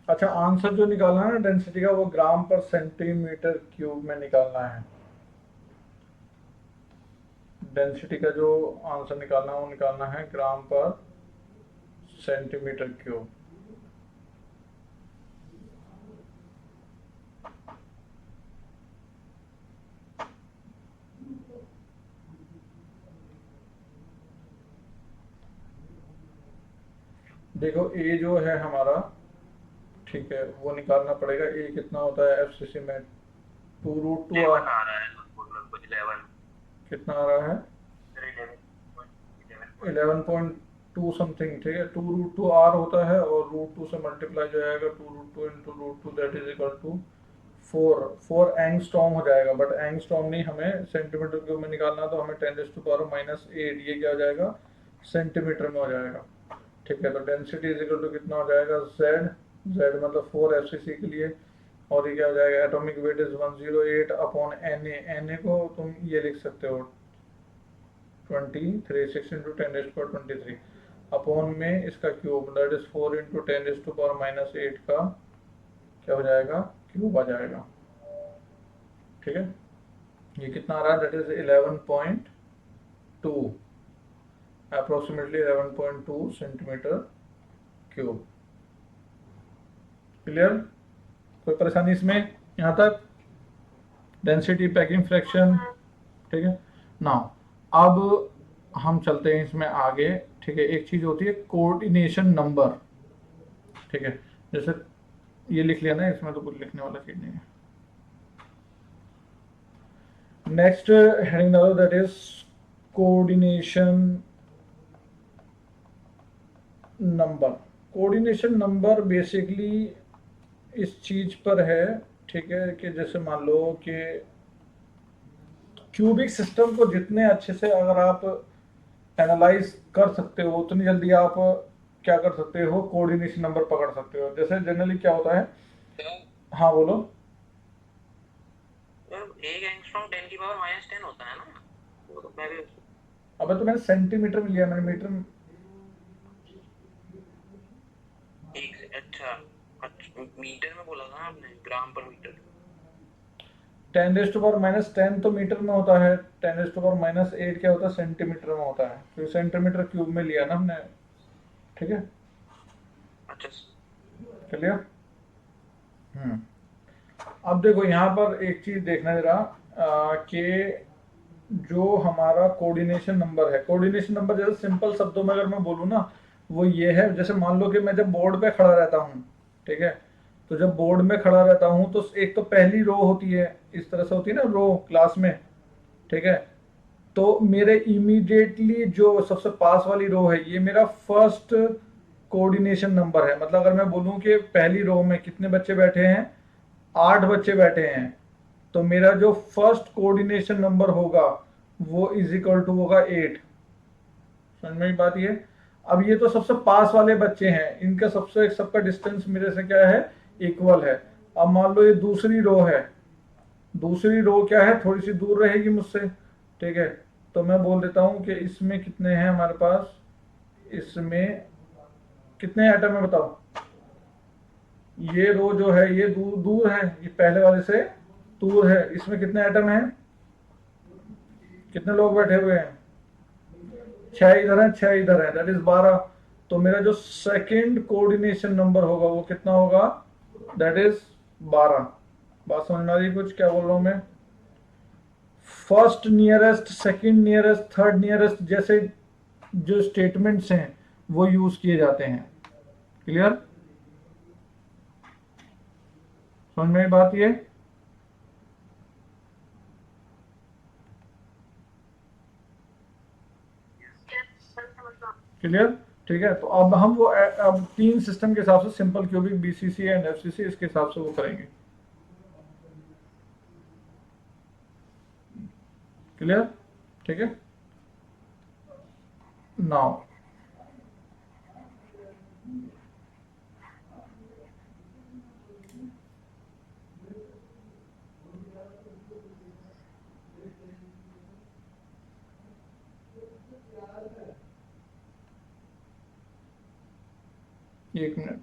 अच्छा, आंसर जो निकालना है ना डेंसिटी का, वो ग्राम पर सेंटीमीटर क्यूब में निकालना है। डेंसिटी का जो आंसर निकालना है वो निकालना है ग्राम पर सेंटीमीटर क्यूब। देखो ए जो है हमारा, ठीक है, वो निकालना पड़ेगा। ए कितना होता है एफसीसी में? 2√2 11 आ रहा है लगभग 11। कितना आ रहा है? 11.11 11.2 समथिंग, ठीक है। 2√2 आर होता है और √2 से मल्टीप्लाई जो आएगा 2√2 into √2 that is equal to 4 angstrom हो जाएगा। बट एंगस्ट्रॉम नहीं, हमें सेंटीमीटर क्यूब में निकालना, तो हमें 10⁻⁻8 ये क्या हो जाएगा? सेंटीमीटर में हो जाएगा। ठीक है, तो डेंसिटी इज इक्वल टू कितना हो जाएगा? जेड। जेड मतलब 4 एफसीसी के लिए, और ये क्या हो जाएगा? Atomic weight is 108 upon N A. N A को तुम ये लिख सकते हो 23, 6 इंटू 10⁻23 अपॉन में इसका क्यूब, दैट इज 4 इंटू 10⁻⁻8 का क्या हो जाएगा? क्यूब आ जाएगा। ठीक है, ये कितना आ रहा है? That is 11.2, approximately 11.2 centimetre cube. Clear? कोई परेशानी इसमें यहाँ तक? डेंसिटी, पैकिंग फ्रैक्शन, ठीक है ना। अब हम चलते हैं इसमें आगे। ठीक है, एक चीज होती है कोऑर्डिनेशन नंबर। ठीक है, जैसे ये लिख लिया ना, इसमें तो कुछ लिखने वाला चीज नहीं है। नेक्स्ट हेडिंग डालो, that is coordination number. Coordination number basically इस चीज पर है, ठीक है, कि जैसे मान लो कि क्यूबिक सिस्टम को जितने अच्छे से अगर आप एनालाइज कर सकते हो, उतनी जल्दी आप क्या कर सकते हो? कोऑर्डिनेशन नंबर पकड़ सकते हो। जैसे जनरली क्या होता है, हाँ बोलो। एक एंगस्ट्रॉम 10⁻⁻10 होता है ना, वो तो मैं भी। अबे तो मैंने सेंटीमीटर में लिया, मैंने मीटर में। एक से अच्छा, अच्छा मीटर में बोला था आपने, ग्राम पर मीटर। 10⁻⁻10 तो मीटर में होता है, 10⁻⁻8 क्या होता है? सेंटीमीटर में होता है। तो सेंटीमीटर क्यूब में लिया ना हमने। ठीक है, अच्छा। क्लियर? हम्म। अब देखो यहाँ पर एक चीज देखना जरा, कि जो हमारा कोऑर्डिनेशन नंबर है, कोऑर्डिनेशन नंबर जैसे सिंपल शब्दों में अगर मैं बोलूँ ना, वो ये है। जैसे मान लो कि मैं जब बोर्ड पे खड़ा रहता हूँ, ठीक है, तो जब बोर्ड में खड़ा रहता हूँ तो एक तो पहली रो होती है, इस तरह से होती है ना रो क्लास में, ठीक है। तो मेरे इमीडिएटली जो सबसे पास वाली रो है, ये मेरा फर्स्ट कोऑर्डिनेशन नंबर है। मतलब अगर मैं बोलूँ कि पहली रो में कितने बच्चे बैठे हैं? 8 बच्चे बैठे हैं, तो मेरा जो फर्स्ट कोऑर्डिनेशन नंबर होगा वो इज इक्वल टू होगा 8। समझ में बात ये? अब ये तो सबसे पास वाले बच्चे हैं, इनका सबका डिस्टेंस मेरे से क्या है? इक्वल है। अब मान लो ये दूसरी रो है, दूसरी रो क्या है? थोड़ी सी दूर रहेगी मुझसे, ठीक है। तो मैं बोल देता हूं कि इसमें कितने हैं हमारे पास, इसमें कितने एटम है बताओ? ये रो जो है ये दूर दूर है, ये पहले वाले से दूर है। इसमें कितने एटम हैं? कितने लोग बैठे हुए हैं? 6 इधर है, 6 इधर है, दैट इज 12। तो मेरा जो सेकंड कोऑर्डिनेशन नंबर होगा वो कितना होगा? That is 12। बात समझ में आ रही है कुछ क्या बोल रहा हूं मैं? First nearest, second nearest, third nearest जैसे जो स्टेटमेंट्स हैं वो यूज किए जाते हैं। क्लियर? समझ में बात ये? क्लियर? ठीक है, तो अब हम वो अब 3 सिस्टम के हिसाब से, simple cubic, BCC and FCC, इसके हिसाब से वो करेंगे। क्लियर? ठीक है, नाउ एक मिनट।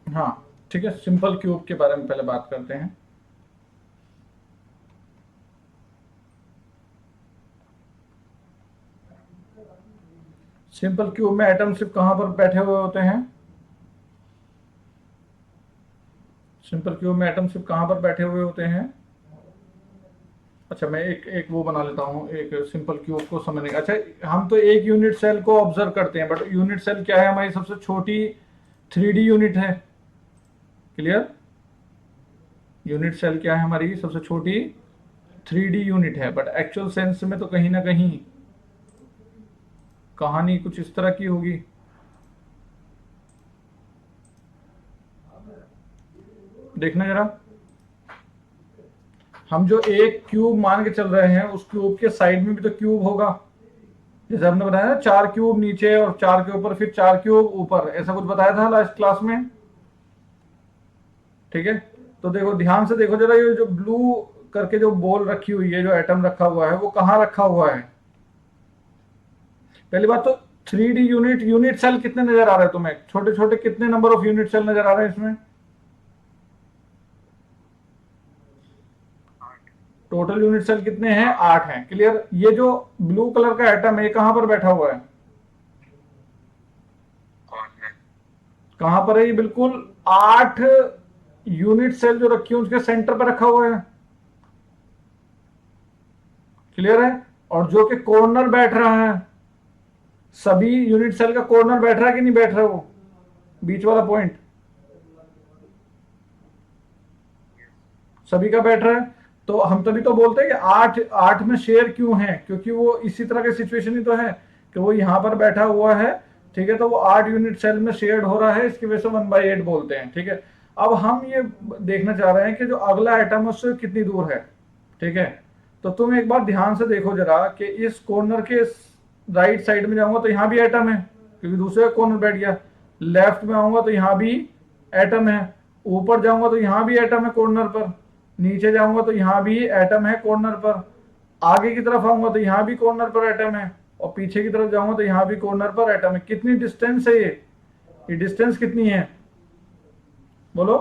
हाँ ठीक है, सिंपल क्यूब के बारे में पहले बात करते हैं। सिंपल क्यूब में एटम सिर्फ कहां पर बैठे हुए होते हैं? सिंपल क्यूब में एटम सिर्फ कहां पर बैठे हुए होते हैं? अच्छा, मैं एक वो बना लेता हूँ, एक सिंपल क्यूब को समझने का। अच्छा, हम तो एक यूनिट सेल को ऑब्जर्व करते हैं, बट यूनिट सेल क्या है? हमारी सबसे छोटी 3D यूनिट है। क्लियर? यूनिट सेल क्या है? हमारी सबसे छोटी 3D यूनिट है, बट एक्चुअल सेंस में तो कहीं ना कहीं कहानी कुछ इस तरह की होगी। देखना जरा, हम जो एक क्यूब मान के चल रहे हैं, उस क्यूब के साइड में भी तो क्यूब होगा। जैसे हमने बताया ना, 4 क्यूब नीचे और 4 के ऊपर, फिर 4 क्यूब ऊपर, ऐसा कुछ बताया था लास्ट क्लास में। ठीक है, तो देखो ध्यान से देखो जरा, ये जो ब्लू करके जो बॉल रखी हुई है, जो एटम रखा हुआ है, वो कहाँ रखा हुआ है? पहली बात तो 3D यूनिट सेल कितने नजर आ रहे हैं तुम्हें? छोटे छोटे कितने नंबर ऑफ यूनिट सेल नजर आ रहे हैं इसमें? टोटल यूनिट सेल कितने हैं? 8 हैं। क्लियर? ये जो ब्लू कलर का एटम है, ये कहां पर बैठा हुआ है? कहां पर है ये? बिल्कुल 8 यूनिट सेल जो रखी है उसके सेंटर पर रखा हुआ है। क्लियर है? और जो कि कॉर्नर बैठ रहा है, सभी यूनिट सेल का कॉर्नर बैठ रहा है कि नहीं बैठ रहा? वो बीच वाला पॉइंट सभी का बैठ रहा है। तो हम तभी तो बोलते हैं कि 8 में शेयर क्यों है, क्योंकि वो इसी तरह की सिचुएशन ही तो है कि वो यहां पर बैठा हुआ है। ठीक है, तो वो 8 यूनिट सेल में शेयर्ड हो रहा है, इसकी वजह से 1/8 बोलते हैं। ठीक है, अब हम ये देखना चाह रहे हैं कि जो अगला एटम है उससे कितनी दूर है। ठीक है, तो तुम एक बार ध्यान से देखो जरा कि इस कॉर्नर के राइट साइड में जाऊंगा तो यहां भी एटम है, क्योंकि दूसरे कॉर्नर बैठ गया। लेफ्ट में आऊंगा तो यहां भी एटम है। ऊपर जाऊंगा तो यहां भी एटम है कॉर्नर पर। नीचे जाऊंगा तो यहां भी एटम है कॉर्नर पर। आगे की तरफ आऊंगा तो यहां भी कॉर्नर पर एटम है, और पीछे की तरफ जाऊंगा तो यहां भी कॉर्नर पर एटम है। कितनी डिस्टेंस है ये डिस्टेंस कितनी है? बोलो,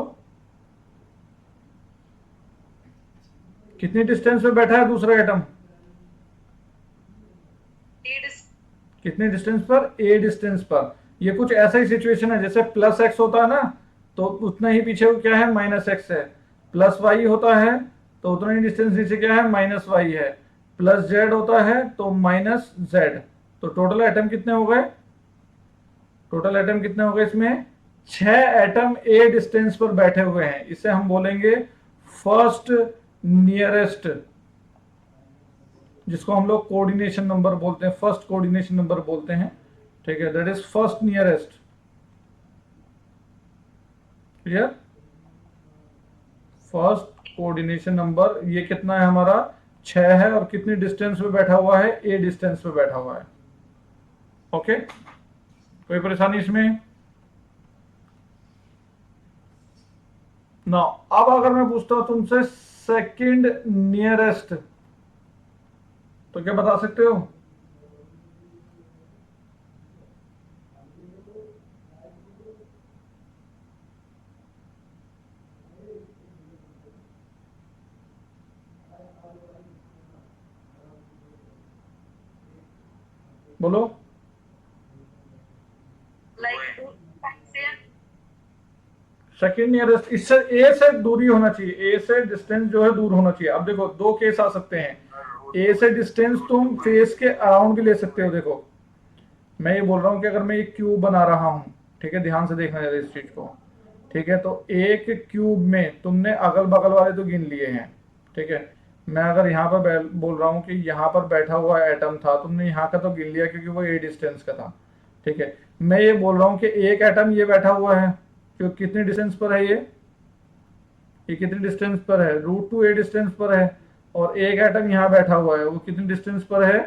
कितनी डिस्टेंस पे बैठा है दूसरा एटम? कितने डिस्टेंस पर? a डिस्टेंस पर। ये कुछ ऐसा ही सिचुएशन है, जैसे प्लस x होता है ना, तो उतना ही पीछे क्या है? माइनस x है। प्लस y होता है तो उतना ही डिस्टेंस नीचे क्या है? माइनस y है। प्लस z होता है तो माइनस z। तो टोटल एटम कितने हो गए? टोटल एटम कितने हो गए इसमें? 6 एटम a डिस्टेंस पर बैठे हुए हैं। इसे हम बोलेंगे फर्स्ट नियरेस्ट, जिसको हम लोग कोऑर्डिनेशन नंबर बोलते हैं, फर्स्ट कोऑर्डिनेशन नंबर बोलते हैं। ठीक है, that is first nearest. Clear? First coordination number ये कितना है हमारा? 6 है, और कितनी डिस्टेंस पे बैठा हुआ है? a डिस्टेंस पे बैठा हुआ है। ओके, कोई परेशानी इसमें? ना, अब अगर मैं पूछता हूं तुमसे सेकंड नियरेस्ट, तो क्या बता सकते हो? बोलो। सेकंड नियरेस्ट, इससे ए से दूरी होना चाहिए, ए से डिस्टेंस जो है दूर होना चाहिए। अब देखो दो केस आ सकते हैं। ए से डिस्टेंस तुम फेस के अराउंड भी ले सकते हो। देखो मैं ये बोल रहा हूँ कि अगर मैं एक क्यूब बना रहा हूँ, ठीक है, ध्यान से देखना जरा इस चीज को, ठीक है, तो एक क्यूब में तुमने अगल बगल वाले तो गिन लिए हैं, ठीक है, मैं अगर यहाँ पर बोल रहा हूँ कि यहाँ पर बैठा हुआ एटम था, तुमने यहाँ का तो गिन लिया क्योंकि वो ए डिस्टेंस का था, ठीक है, मैं ये बोल रहा हूँ कि एक एटम ये बैठा हुआ है, जो कितनी डिस्टेंस पर है, ये कितनी डिस्टेंस पर है, √2a डिस्टेंस पर है, और एक एटम यहाँ बैठा हुआ है, वो कितनी डिस्टेंस पर है,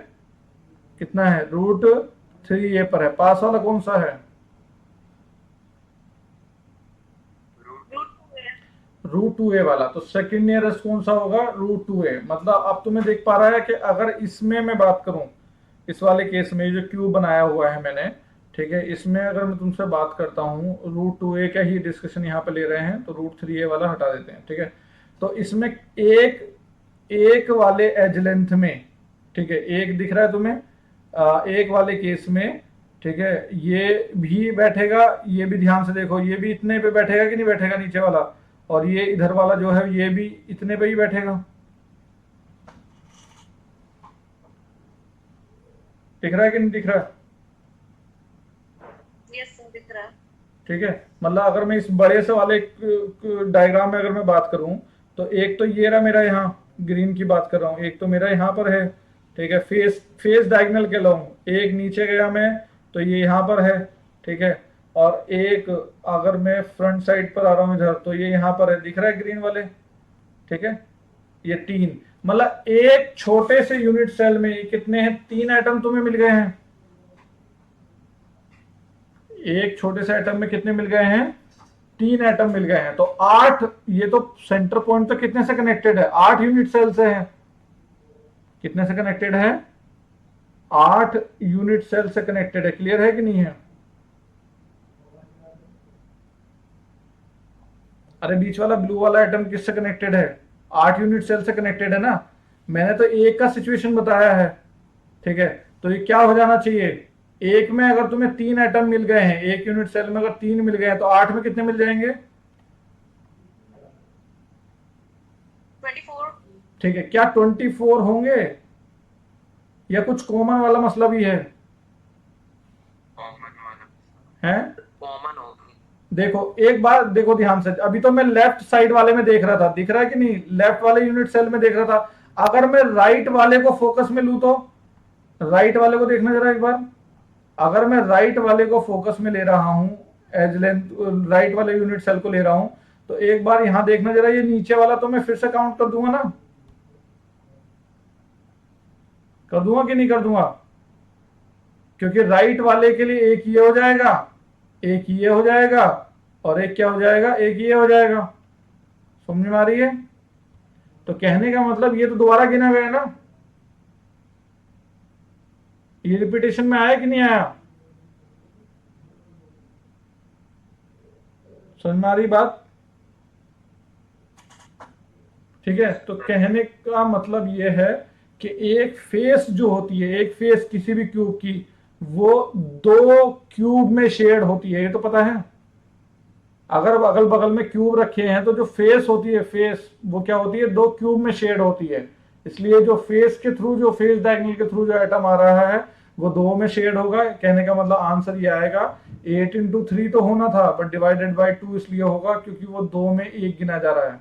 कितना है, √3a पर है। पास वाला कौन सा है, √2a वाला। तो सेकंड नियरेस्ट कौन सा होगा, √2a। मतलब अब तुम्हें देख पा रहा है कि अगर इसमें मैं बात करूं, इस वाले केस में जो क्यूब बनाया हुआ है मैंने, ठीक है, इसमें अगर मैं तुमसे बात करता हूं, √2a का ही डिस्कशन यहाँ पे ले रहे हैं, तो √3a वाला हटा देते हैं, ठीक है, तो इसमें एक वाले एज लेंथ में, ठीक है, एक दिख रहा है तुम्हें, एक वाले केस में, ठीक है, ये भी बैठेगा, ये भी ध्यान से देखो, ये भी इतने पे बैठेगा कि नहीं बैठेगा नीचे वाला, और ये इधर वाला जो है ये भी इतने पे ही बैठेगा। दिख रहा है कि नहीं दिख रहा है, यस सर दिख रहा है। ठीक है, मतलब अगर मैं इस बड़े से वाले डायग्राम में अगर मैं बात करूं, तो एक तो ये रहा मेरा, यहाँ ग्रीन की बात कर रहा हूँ, एक तो मेरा यहाँ पर है, ठीक है, फेस डायगोनल के लॉन्ग, एक नीचे गया मैं तो ये यहाँ पर है, ठीक है, और एक अगर मैं फ्रंट साइड पर आ रहा हूँ इधर, तो ये यहाँ पर है, दिख रहा है ग्रीन वाले, ठीक है, ये 3, मतलब एक छोटे से यूनिट सेल में कितने हैं, 3 एटम तुम्हें मिल गए हैं, एक छोटे से एटम में कितने मिल गए हैं, 3 एटम मिल गए हैं, तो 8, ये तो सेंटर पॉइंट तो कितने से कनेक्टेड है, 8 यूनिट सेल से है, कितने से कनेक्टेड है, 8 यूनिट सेल से कनेक्टेड है। क्लियर है कि नहीं है, अरे बीच वाला ब्लू वाला एटम किससे कनेक्टेड है, 8 यूनिट सेल से कनेक्टेड है ना, मैंने तो एक का सिचुएशन बताया है, ठीक है, तो ये क्या हो जाना चाहिए, एक में अगर तुम्हें 3 एटम मिल गए हैं, एक यूनिट सेल में अगर 3 मिल गए हैं, तो 8 में कितने मिल जाएंगे, 24। ठीक है, क्या 24 होंगे, या कुछ कॉमन वाला मसला भी है, कॉमन वाला है, कॉमन होगी। देखो एक बार देखो ध्यान से, अभी तो मैं लेफ्ट साइड वाले में देख रहा था, दिख रहा है कि नहीं, लेफ्ट वाले यूनिट सेल में देख रहा था, अगर मैं राइट वाले को फोकस में लूं, तो राइट वाले को देखना जरा एक बार, अगर मैं राइट वाले को फोकस में ले रहा हूं, एज लेंथ राइट वाले यूनिट सेल को ले रहा हूं, तो एक बार यहां देखना जरा, ये नीचे वाला तो मैं फिर से काउंट कर दूंगा ना, कर दूंगा कि नहीं कर दूंगा, क्योंकि राइट वाले के लिए एक ये हो जाएगा, एक ये हो जाएगा, और एक क्या हो जाएगा, एक ये हो जाएगा, समझ में आ रही है, तो कहने का मतलब ये तो दोबारा गिना गया ना, ये रिपीटेशन में आया कि नहीं आया, समझ में आ रही बात, ठीक है, तो कहने का मतलब ये है कि एक फेस जो होती है, एक फेस किसी भी क्यूब की, वो 2 क्यूब में शेड होती है, ये तो पता है, अगर अगल बगल में क्यूब रखे हैं तो जो फेस होती है, फेस वो क्या होती है, 2 क्यूब में शेड होती है, इसलिए जो फेस के थ्रू, जो फेस डायगोनल के थ्रू जो एटम आ रहा है वो 2 में शेड होगा। कहने का मतलब आंसर ये आएगा 8 × 3 तो होना था, बट डिवाइडेड बाय 2 इसलिए होगा क्योंकि वो 2 में 1 गिना जा रहा है,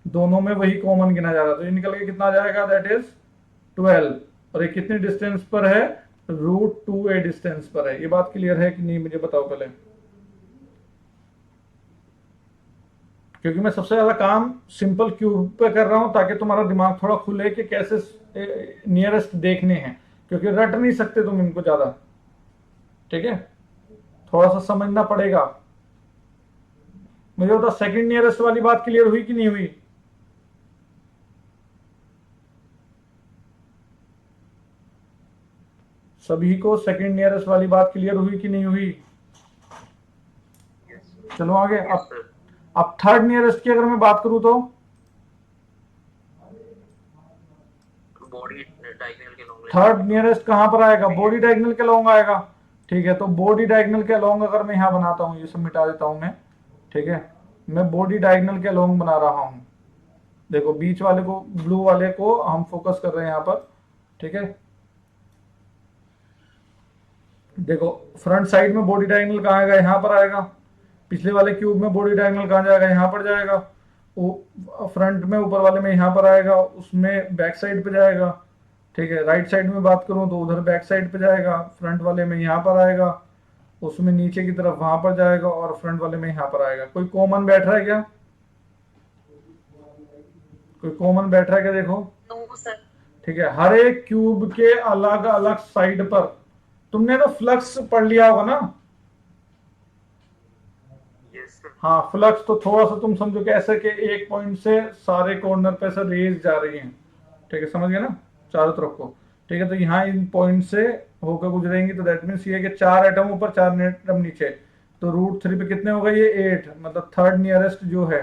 दोनों में वही कॉमन गिना जा रहा है, तो ये निकल के कितना आ जाएगा, दैट इज 12, और ये कितनी डिस्टेंस पर है, √2a डिस्टेंस पर है। ये बात क्लियर है कि नहीं, मुझे बताओ पहले, क्योंकि मैं सबसे ज्यादा काम सिंपल क्यूब पे कर रहा हूं ताकि तुम्हारा दिमाग थोड़ा खुले कि कैसे नियरेस्ट देखने हैं, क्योंकि रट नहीं सकते तुम इनको ज्यादा, ठीक है, थोड़ा सा समझना पड़ेगा। मुझे बता, सेकंड नियरेस्ट वाली बात क्लियर हुई कि नहीं हुई, सभी को सेकंड नियरेस्ट वाली बात क्लियर हुई कि नहीं हुई, चलो आगे। अब थर्ड नियरेस्ट की अगर मैं बात करूं, तो बॉडी डायगोनल के लॉन्ग थर्ड नियरेस्ट कहां पर आएगा, बॉडी डायगोनल के लॉन्ग आएगा, ठीक है, तो बॉडी डायगोनल के लॉन्ग अगर मैं यहां बनाता हूं, ये सब मिटा देता हूं मैं, ठीक है, मैं बॉडी डायगोनल के लॉन्ग बना रहा हूं, देखो बीच वाले को, ब्लू वाले को हम फोकस कर रहे हैं यहाँ पर, ठीक है। देखो फ्रंट साइड में बॉडी डायगोनल कहाँ आएगा, यहाँ पर आएगा। पिछले वाले क्यूब में बॉडी डायगोनल कहाँ जाएगा, यहाँ पर जाएगा। वो फ्रंट में ऊपर वाले में यहाँ पर आएगा, उसमें बैक साइड पे जाएगा, ठीक है। राइट साइड में बात करूँ तो उधर बैक साइड पे जाएगा, फ्रंट वाले में यहाँ पर आएगा, उसमें नीचे की तरफ वहां पर जाएगा, और फ्रंट वाले में यहाँ पर आएगा। कोई कॉमन बैठ रहा है क्या, कोई कॉमन बैठ रहा है क्या, देखो। No sir. ठीक है, हर एक क्यूब के अलग अलग साइड पर, तुमने तो फ्लक्स पढ़ लिया होगा ना। Yes sir. हाँ, फ्लक्स तो थोड़ा सा तुम समझो कि ऐसे कि एक पॉइंट से सारे कॉर्नर पे से रेज जा रही हैं, ठीक है, समझ गए ना, चारों तरफ को। ठीक है, तो यहाँ इन पॉइंट से होकर गुजरेंगी, तो दैट मीन्स ये कि 4 एटम ऊपर 4 एटम नीचे, तो √3 पे कितने हो गए ये 8, मतलब थर्ड नियरेस्ट जो है,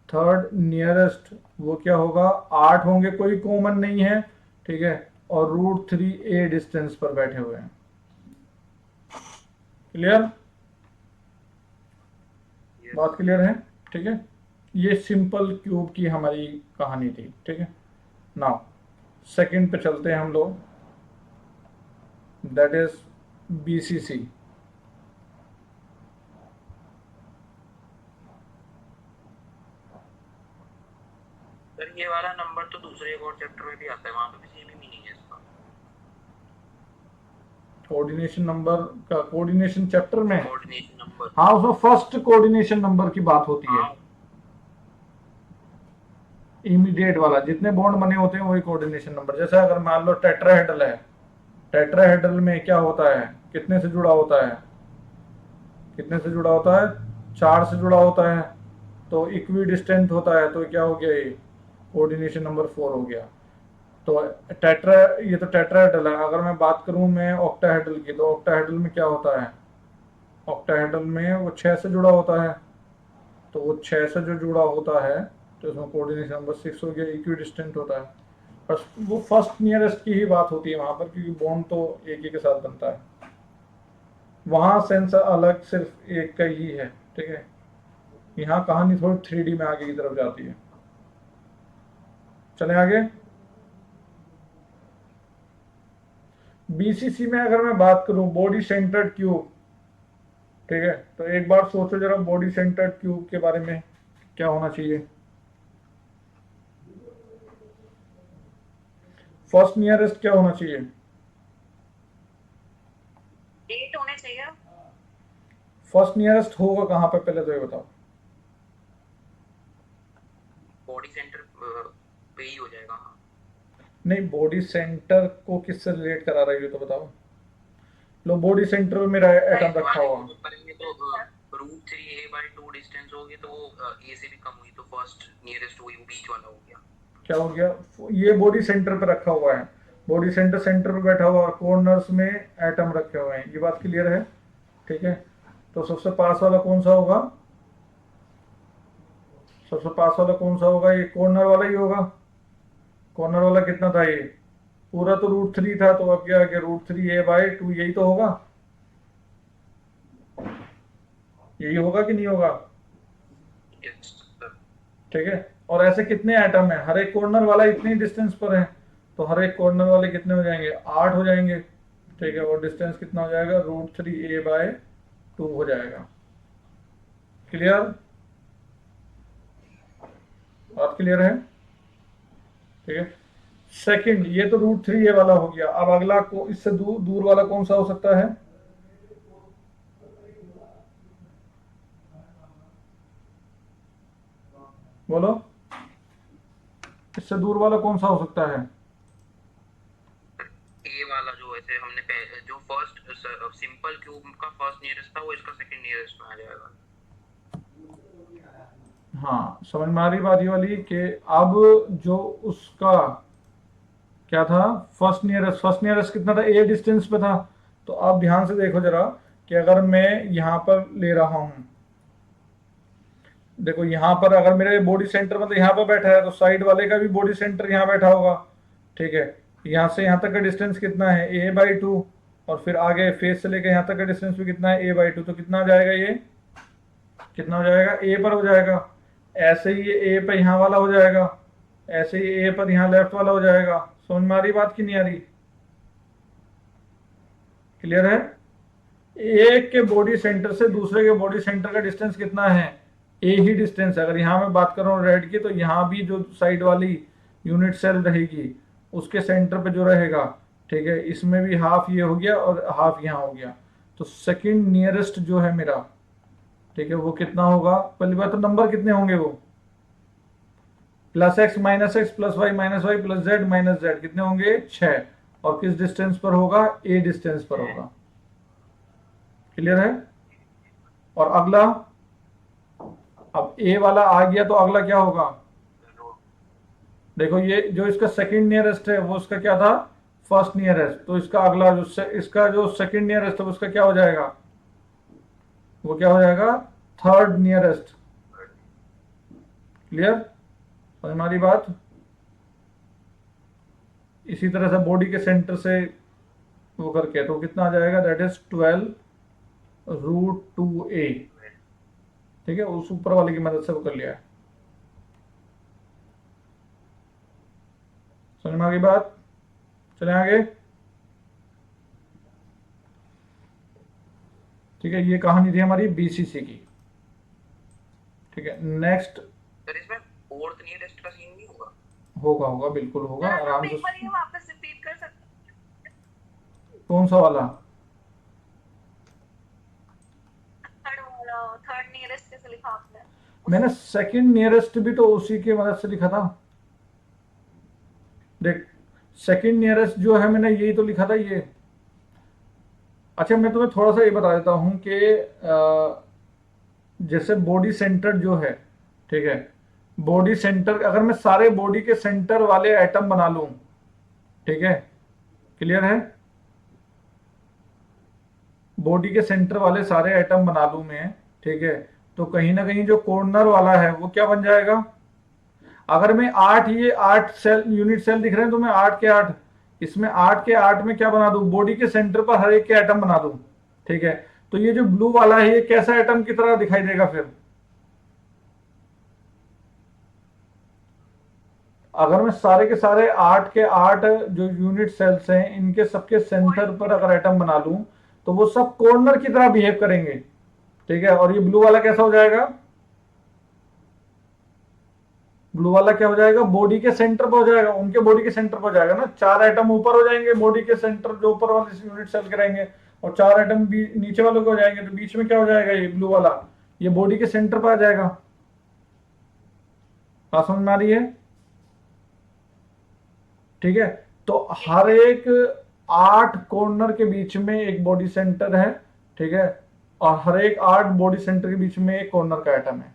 थर्ड नियरेस्ट वो क्या होगा 8 होंगे, कोई कॉमन नहीं है, ठीक है, और √3 a डिस्टेंस पर बैठे हुए हैं। क्लियर, बात क्लियर है, ठीक है। ये सिंपल क्यूब की हमारी कहानी थी, ठीक है। नाउ सेकंड पे चलते हैं हम लोग, दैट इज BCC। सर ये वाला नंबर तो दूसरे एक और चैप्टर में भी आता है, वहां पे भी सेम ही मीनिंग है इसका। कोऑर्डिनेशन नंबर का, कोऑर्डिनेशन चैप्टर में, कोऑर्डिनेशन नंबर। हाँ उसमें फर्स्ट कोऑर्डिनेशन नंबर की बात होती है। हाँ। इमीडिएट वाला, जितने बॉन्ड बने होते हैं वही कोऑर्डिनेशन नंबर। जैसे अगर मान लो टेट्राहेड्रल है, टेट्राहेड्रल में क्या होता है, कितने से जुड़ा होता है, कितने से जुड़ा होता है, 4 से जुड़ा होता है, तो इक्वी डिस्टेंट होता है, तो क्या हो गया ये कोऑर्डिनेशन नंबर 4 हो गया। तो टेट्रा, ये तो टेट्राहेड्रल है। अगर मैं बात करूं मैं ऑक्टाहेड्रल की, तो ऑक्टाहेड्रल में क्या होता है, ऑक्टाहेड्रल में वो 6 से जुड़ा होता है, तो वो 6 से जो जुड़ा होता है तो उसमें कोऑर्डिनेशन नंबर 6 हो गया, इक्वी डिस्टेंट होता है। बस वो फर्स्ट नियरेस्ट की ही बात होती है वहां पर, क्योंकि बॉन्ड तो एक ही के साथ बनता है, वहां सेंस अलग सिर्फ एक का ही है, ठीक है। यहाँ कहानी थोड़ी 3D में आगे की तरफ जाती है। चले आगे। BCC में अगर मैं बात करूं, बॉडी सेंटर्ड क्यूब, ठीक है, तो एक बार सोचो जरा बॉडी सेंटर्ड क्यूब के बारे में क्या होना चाहिए। फर्स्ट नियरेस्ट क्या होना चाहिए, 8 होने चाहिए। फर्स्ट नियरेस्ट होगा कहाँ पे, पहले तो ये बताओ। बॉडी सेंटर पे ही हो जाएगा। हाँ। नहीं, बॉडी सेंटर को किससे रिलेट करा रही हो तो बताओ। लो बॉडी सेंटर में मेरा एटम रखा हुआ, करेंगे तो √3a/2 डिस्टेंस होगी, तो वो a से भी कम हुई, तो फर्स्ट नियरेस्ट हुई, बीच वाला हो गया। क्या हो गया, ये बॉडी सेंटर पे रखा हुआ है, बॉडी सेंटर सेंटर पे बैठा हुआ, और कॉर्नर्स में एटम रखे हुए हैं, ये बात क्लियर है, ठीक है। तो सबसे पास वाला कौन सा होगा, सबसे पास वाला कौन सा होगा, ये कॉर्नर वाला ही होगा। कॉर्नर वाला कितना था, ये पूरा तो √3 था, तो अब क्या आ गया √3a/2, यही तो होगा, यही होगा कि नहीं होगा, यस सर। ठीक है। और ऐसे कितने एटम है, हर एक कॉर्नर वाला इतनी डिस्टेंस पर है, तो हर एक कॉर्नर वाले कितने हो जाएंगे, 8 हो जाएंगे, ठीक है। और डिस्टेंस कितना हो जाएगा, √3a/2 हो जाएगा। क्लियर, बात क्लियर है, ठीक है। सेकंड, ये तो √3a वाला हो गया। अब अगला को इससे दूर दूर वाला कौन सा हो सकता है, बोलो, इससे दूर वाला कौन सा हो सकता है। ए वाला जो ऐसे हमने जो फर्स्ट सिंपल क्यूब का फर्स्ट नियरेस्ट था, वो इसका सेकंड नियरेस्ट में आ जाएगा। हाँ, समझ में आ रही बात ये वाली कि अब जो उसका क्या था, फर्स्ट नियरेस्ट कितना था, a डिस्टेंस पे था। तो आप ध्यान से देखो जरा कि अगर मैं यहाँ पर ले रहा हूं, देखो यहाँ पर अगर मेरे बॉडी सेंटर मतलब यहाँ पर बैठा है, तो साइड वाले का भी बॉडी सेंटर यहाँ बैठा होगा, ठीक है। यहाँ से यहाँ तक का डिस्टेंस कितना है, a/2, और फिर आगे फेस से लेकर यहाँ तक का डिस्टेंस भी कितना है, a/2, तो कितना आ जाएगा, ये कितना हो जाएगा, a पर हो जाएगा। ऐसे ही ये ए पे यहाँ वाला हो जाएगा, ऐसे ही ए पर यहाँ लेफ्ट वाला हो जाएगा। समझ में आ रही बात कि नहीं आ रही? क्लियर है? एक के बॉडी सेंटर से दूसरे के बॉडी सेंटर का डिस्टेंस कितना है? ए ही डिस्टेंस है। अगर यहाँ मैं बात कर रहा हूँ रेड की, तो यहाँ भी जो साइड वाली यूनिट सेल रहेगी उसके सेंटर पे जो रहेगा, ठीक है, इसमें भी हाफ ये हो गया और हाफ यहाँ हो गया। तो सेकंड नियरेस्ट जो है मेरा, ठीक है, वो कितना होगा? पहली बात तो नंबर कितने होंगे वो, plus X minus X plus Y plus Z minus Z, कितने होंगे? 6। और किस डिस्टेंस पर होगा? ए डिस्टेंस पर होगा। क्लियर है? और अगला, अब ए वाला आ गया तो अगला क्या होगा? देखो ये जो इसका सेकंड नियरेस्ट है वो उसका क्या था? First nearest. तो इसका अगला जो इसका जो सेकंड नियरेस्ट है उसका क्या हो जाएगा? वो क्या हो जाएगा? Third nearest. क्लियर? समझ में आ रही बात? इसी तरह से बॉडी के सेंटर से वो करके तो कितना आ जाएगा? That is 12√2a। ठीक है, उस ऊपर वाले की मदद से वो कर लिया है। समझ में आ गई बात? चले आगे। ठीक है, ये कहानी थी हमारी बीसीसी की। ठीक है, नेक्स्ट। सर इसमें फोर्थ नियरेस्ट का सीन नहीं होगा? होगा होगा, बिल्कुल होगा, सर आराम आप से। एक बार ये वापस रिपीट कर सकते हैं? कौन सा वाला? थर्ड नियरेस्ट कैसे लिखा आपने? मैंने सेकंड नियरेस्ट भी तो उसी की मदद से लिखा था। देख, सेकंड नियरेस्ट जो है मैंने यही तो लिखा था ये। अच्छा, मैं तुम्हें थोड़ा सा ये बता देता हूँ कि जैसे बॉडी सेंटर जो है, ठीक है, बॉडी सेंटर अगर मैं सारे बॉडी के सेंटर वाले एटम बना लूं, ठीक है, क्लियर है, बॉडी के सेंटर वाले सारे एटम बना लूं मैं, ठीक है, तो कहीं ना कहीं जो कॉर्नर वाला है वो क्या बन जाएगा? अगर मैं 8, ये 8 सेल यूनिट सेल दिख रहे हैं तो मैं 8 के 8, इसमें 8 के 8 में क्या बना दूं? बॉडी के सेंटर पर हर एक के एटम बना दूं। ठीक है, तो ये जो ब्लू वाला है ये कैसा एटम की तरह दिखाई देगा फिर? अगर मैं सारे के सारे 8 के 8 जो यूनिट सेल्स हैं इनके सबके सेंटर पर अगर एटम बना लूं तो वो सब कॉर्नर की तरह बिहेव करेंगे। ठीक है, और ये ब्लू वाला कैसा हो जाएगा? ब्लू वाला क्या हो जाएगा? बॉडी के सेंटर पर हो जाएगा, उनके बॉडी के सेंटर पर हो जाएगा ना। 4 एटम ऊपर हो जाएंगे बॉडी के सेंटर जो ऊपर वाले यूनिट सेल के रहेंगे, और 4 एटम नीचे वालों के हो जाएंगे, तो बीच में क्या हो जाएगा? ये ब्लू वाला, ये बॉडी के सेंटर पर आ जाएगा। बात समझ में आ रही है? ठीक है, तो हर एक 8 कॉर्नर के बीच में एक बॉडी सेंटर है, ठीक है, और हर एक 8 बॉडी सेंटर के बीच में एक कॉर्नर का एटम है।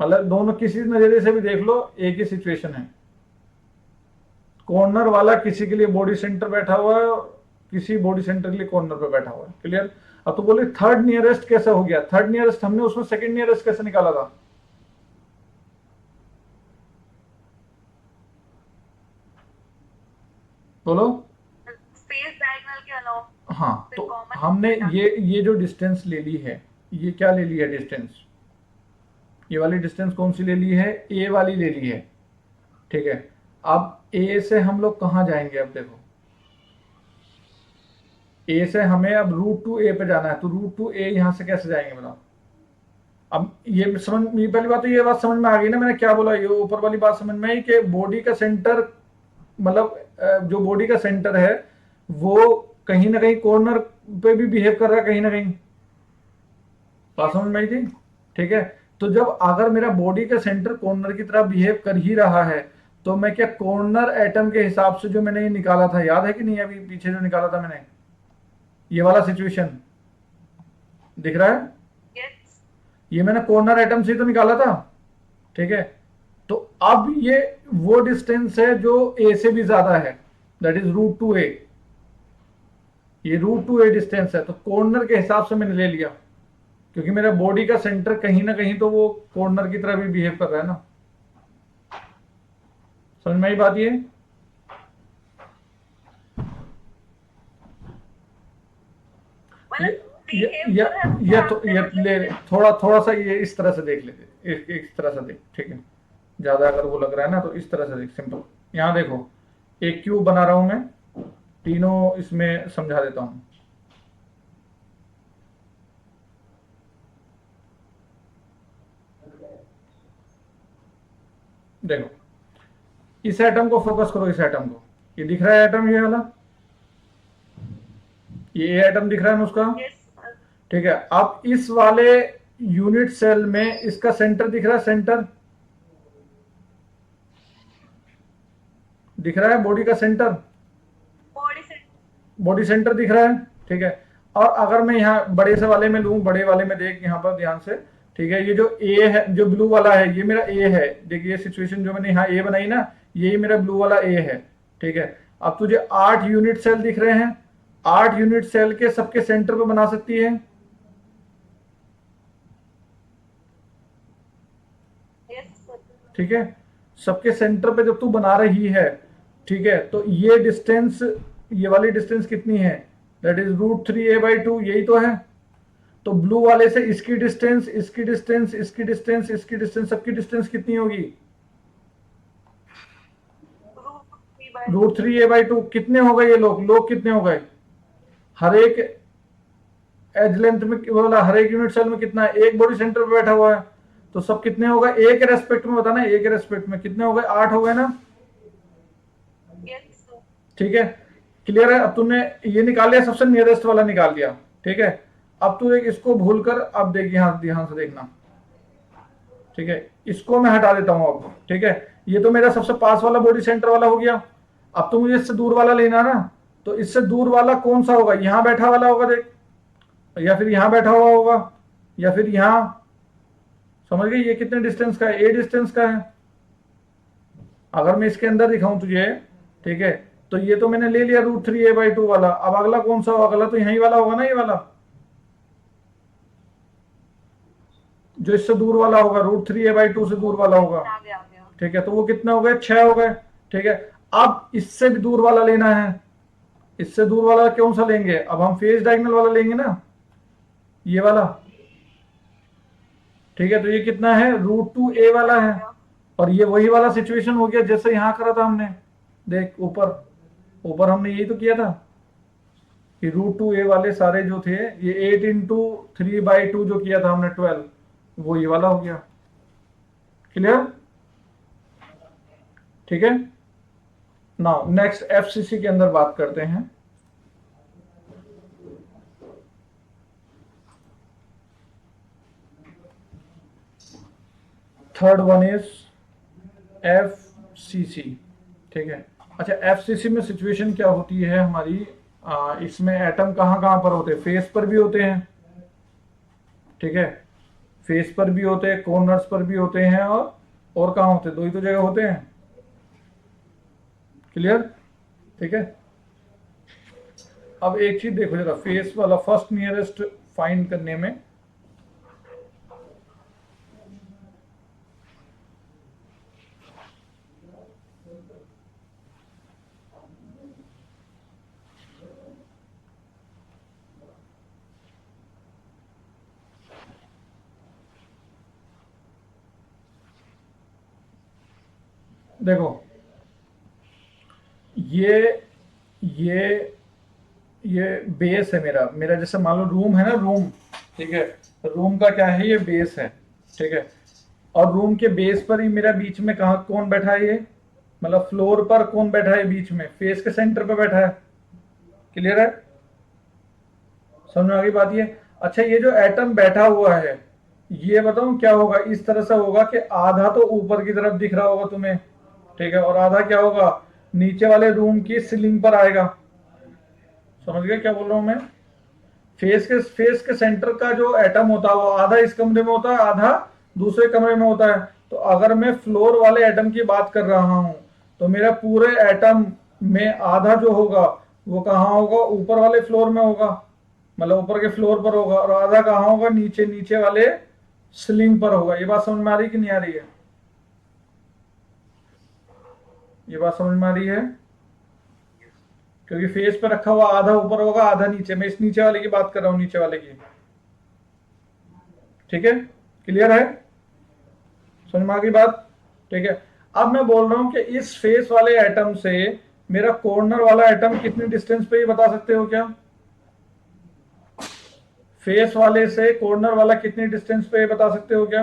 मतलब दोनों किसी नजरिए से भी देख लो एक ही सिचुएशन है। कॉर्नर वाला किसी के लिए बॉडी सेंटर बैठा हुआ है और किसी बॉडी सेंटर के लिए कॉर्नर पे बैठा हुआ है। क्लियर? अब तो बोले थर्ड नियरेस्ट कैसे हो गया? थर्ड नियरेस्ट हमने उसमें सेकंड नियरेस्ट कैसे निकाला था? बोलो। स्पेस डायगोनल के अलावा हाँ, फिर तो कॉमन हमने ये जो डिस्टेंस ले ली है, ये क्या ले ली है डिस्टेंस? ये वाली डिस्टेंस कौन सी ले ली है? ए वाली ले ली है। ठीक है, अब ए से हम लोग कहां जाएंगे? अब देखो, ए से हमें अब √2a पे जाना है, तो √2a यहां से कैसे जाएंगे बताओ? अब ये समझ, ये पहली बात तो ये बात समझ में आ गई ना मैंने क्या बोला? ये ऊपर वाली बात समझ में आई कि बॉडी का सेंटर, मतलब जो बॉडी का सेंटर है वो कहीं ना कहीं कॉर्नर पे भी बिहेव कर रहा है कहीं ना कहीं। बात समझ में आई थी? ठीक है, तो जब अगर मेरा बॉडी का सेंटर कॉर्नर की तरह बिहेव कर ही रहा है तो मैं क्या कॉर्नर एटम के हिसाब से जो मैंने ये निकाला था, याद है कि नहीं? अभी पीछे जो निकाला था मैंने, ये वाला सिचुएशन दिख रहा है? यस ये मैंने कॉर्नर एटम से तो निकाला था। ठीक है, तो अब ये वो डिस्टेंस है जो ए से भी ज्यादा है, दैट इज √2a। ये √2a डिस्टेंस है, तो कॉर्नर के हिसाब से मैंने ले लिया क्योंकि मेरा बॉडी का सेंटर कहीं ना कहीं तो वो कॉर्नर की तरह भी बिहेव कर रहा है ना। समझ में आई बात? ये मतलब ये ले थोड़ा थोड़ा सा ये इस तरह से देख लेते, इस तरह से देख, ठीक है। ज्यादा अगर वो लग रहा है ना तो इस तरह से देख, सिंपल। यहाँ देखो, एक क्यूब बना रहा हूं मैं, तीनों इसमें समझा देता हूं। देखो, इस एटम को फोकस करो, इस एटम को, ये दिख रहा है एटम, ये वाला, ये एटम दिख रहा है ना उसका, ठीक है। अब इस वाले यूनिट सेल में इसका सेंटर दिख रहा है, सेंटर दिख रहा है, बॉडी का सेंटर, बॉडी सेंटर दिख रहा है, ठीक है। और अगर मैं यहाँ बड़े से वाले में लूं, बड़े वाले में देख यहाँ पर ध्यान से, ठीक है। ये जो ए है, जो ब्लू वाला है, ये मेरा ए है। देखिए ये सिचुएशन जो मैंने यहाँ ए बनाई ना, यही मेरा ब्लू वाला ए है, ठीक है। अब तुझे 8 यूनिट सेल दिख रहे हैं, 8 यूनिट सेल के सबके सेंटर पे बना सकती है, ठीक है। सबके सेंटर पे जब तू बना रही है, ठीक है, तो ये डिस्टेंस, ये वाली डिस्टेंस कितनी है, दैट इज √3a/2, यही तो है। तो ब्लू वाले से इसकी डिस्टेंस, इसकी डिस्टेंस, इसकी डिस्टेंस, इसकी डिस्टेंस, सबकी डिस्टेंस कितनी होगी, √3a/2। कितने हो गए ये लोग कितने हो गए, हर एक एज लेंथ में, बोला हर एक यूनिट सेल में कितना है, एक बॉडी सेंटर पे बैठा हुआ है, तो सब कितने हो गए, एक रेस्पेक्ट में बताना, एक रेस्पेक्ट में कितने हो गए, 8 हो गए ना, ठीक है। क्लियर है। अब तूने ये निकाल लिया, सबसे नियरेस्ट वाला निकाल लिया, ठीक है। अब तू एक इसको भूलकर, अब देख यहाँ ध्यान से देखना, ठीक है। इसको मैं हटा देता हूं अब, ठीक है। ये तो मेरा सबसे पास वाला बॉडी सेंटर वाला हो गया। अब तो मुझे इससे दूर वाला लेना ना, तो इससे दूर वाला कौन सा होगा, यहां बैठा वाला होगा देख, या फिर यहां बैठा हुआ होगा, या फिर यहां, समझ गए। ये कितने डिस्टेंस का है, ए डिस्टेंस का है। अगर मैं इसके अंदर दिखाऊं तुझे, ठीक है, तो ये तो मैंने ले लिया √3a/2 वाला। अब अगला कौन सा होगा, अगला तो यही वाला होगा ना, ये वाला जो इससे दूर वाला होगा, √3a/2 से दूर वाला होगा, ठीक है। तो वो कितने हो गए, 6 हो गए, ठीक है। अब इससे भी दूर वाला लेना है, इससे दूर वाला कौन सा लेंगे, अब हम फेस डायगोनल वाला लेंगे ना, ये वाला, ठीक है। तो ये कितना है, √2a वाला है। और ये वही वाला सिचुएशन हो गया जैसे यहां करा था हमने, देख ऊपर ऊपर हमने यही तो किया था कि √2a वाले सारे जो थे, ये 8 × 3/2 जो किया था हमने 12, वो ये वाला हो गया। क्लियर, ठीक है। नाउ नेक्स्ट एफसीसी के अंदर बात करते हैं। थर्ड वन इज एफसीसी, ठीक है। अच्छा, एफसीसी में सिचुएशन क्या होती है हमारी, इसमें एटम कहाँ कहाँ पर होते हैं, फेस पर भी होते हैं, ठीक है। फेस पर भी होते हैं, कॉर्नर्स पर भी होते हैं, और कहाँ होते हैं, दो ही तो जगह होते हैं। क्लियर, ठीक है। अब एक चीज देखो जरा, फेस वाला फर्स्ट नियरेस्ट फाइंड करने में, देखो ये बेस है मेरा, जैसे मान लो रूम है ना, रूम, ठीक है। रूम का क्या है, ये बेस है, ठीक है। और रूम के बेस पर ही मेरा बीच में कहा कौन बैठा है, ये मतलब फ्लोर पर कौन बैठा है, बीच में फेस के सेंटर पे बैठा है। क्लियर है, समझ में आ गई बात ये। अच्छा, ये जो एटम बैठा हुआ है, ये बताऊं क्या होगा, इस तरह से होगा कि आधा तो ऊपर की तरफ दिख रहा होगा तुम्हें, ठीक है, और आधा क्या होगा, नीचे वाले रूम की सीलिंग पर आएगा। समझ गए क्या बोल रहा हूं मैं। फेस के सेंटर का जो एटम होता है वो आधा इस कमरे में होता है, आधा दूसरे कमरे में होता है। तो अगर मैं फ्लोर वाले एटम की बात कर रहा हूं, तो मेरा पूरे एटम में आधा जो होगा वो कहाँ होगा, ऊपर वाले फ्लोर में होगा, मतलब ऊपर के फ्लोर पर होगा, और आधा कहाँ होगा, नीचे वाले सीलिंग पर होगा। ये बात समझ में आ रही कि नहीं आ रही है, ये बात समझ में आ रही है। क्योंकि फेस पे रखा हुआ आधा ऊपर होगा आधा नीचे। मैं इस नीचे वाले की बात कर रहा हूं, नीचे वाले की। ठीक है, क्लियर है, समझ में आ गई बात? ठीक है, अब मैं बोल रहा हूं कि इस फेस वाले एटम से मेरा कॉर्नर वाला एटम कितनी डिस्टेंस पे, ये बता सकते हो क्या? फेस वाले से कॉर्नर वाला कितनी डिस्टेंस पे, ये बता सकते हो क्या?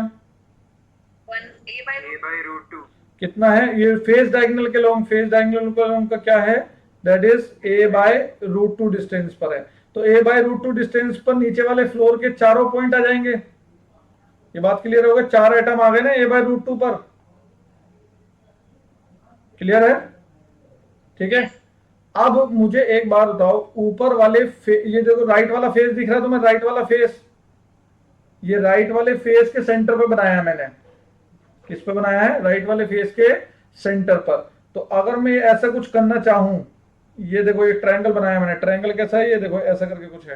1 a by root 2 कितना है ये फेस डायगोनल के लॉन्ग? फेस डायगोनल के लॉन्ग का क्या है? दैट इज a/√2 डिस्टेंस पर है। तो a/√2 डिस्टेंस पर नीचे वाले फ्लोर के चारों पॉइंट आ जाएंगे। ये बात क्लियर हो गई? 4 एटम आ गए ना a/√2 पर। क्लियर है? ठीक है, अब मुझे एक बात बताओ, ऊपर वाले ये जो राइट वाला फेस दिख रहा है तुम्हें, राइट वाला फेस, ये राइट वाले फेस के सेंटर पे बनाया है मैंने। किस पे बनाया है? राइट वाले फेस के सेंटर पर। तो अगर मैं ऐसा कुछ करना चाहूं, ये देखो ये ट्रायंगल बनाया मैंने। ट्रायंगल कैसा है? ये देखो ऐसा करके कुछ है।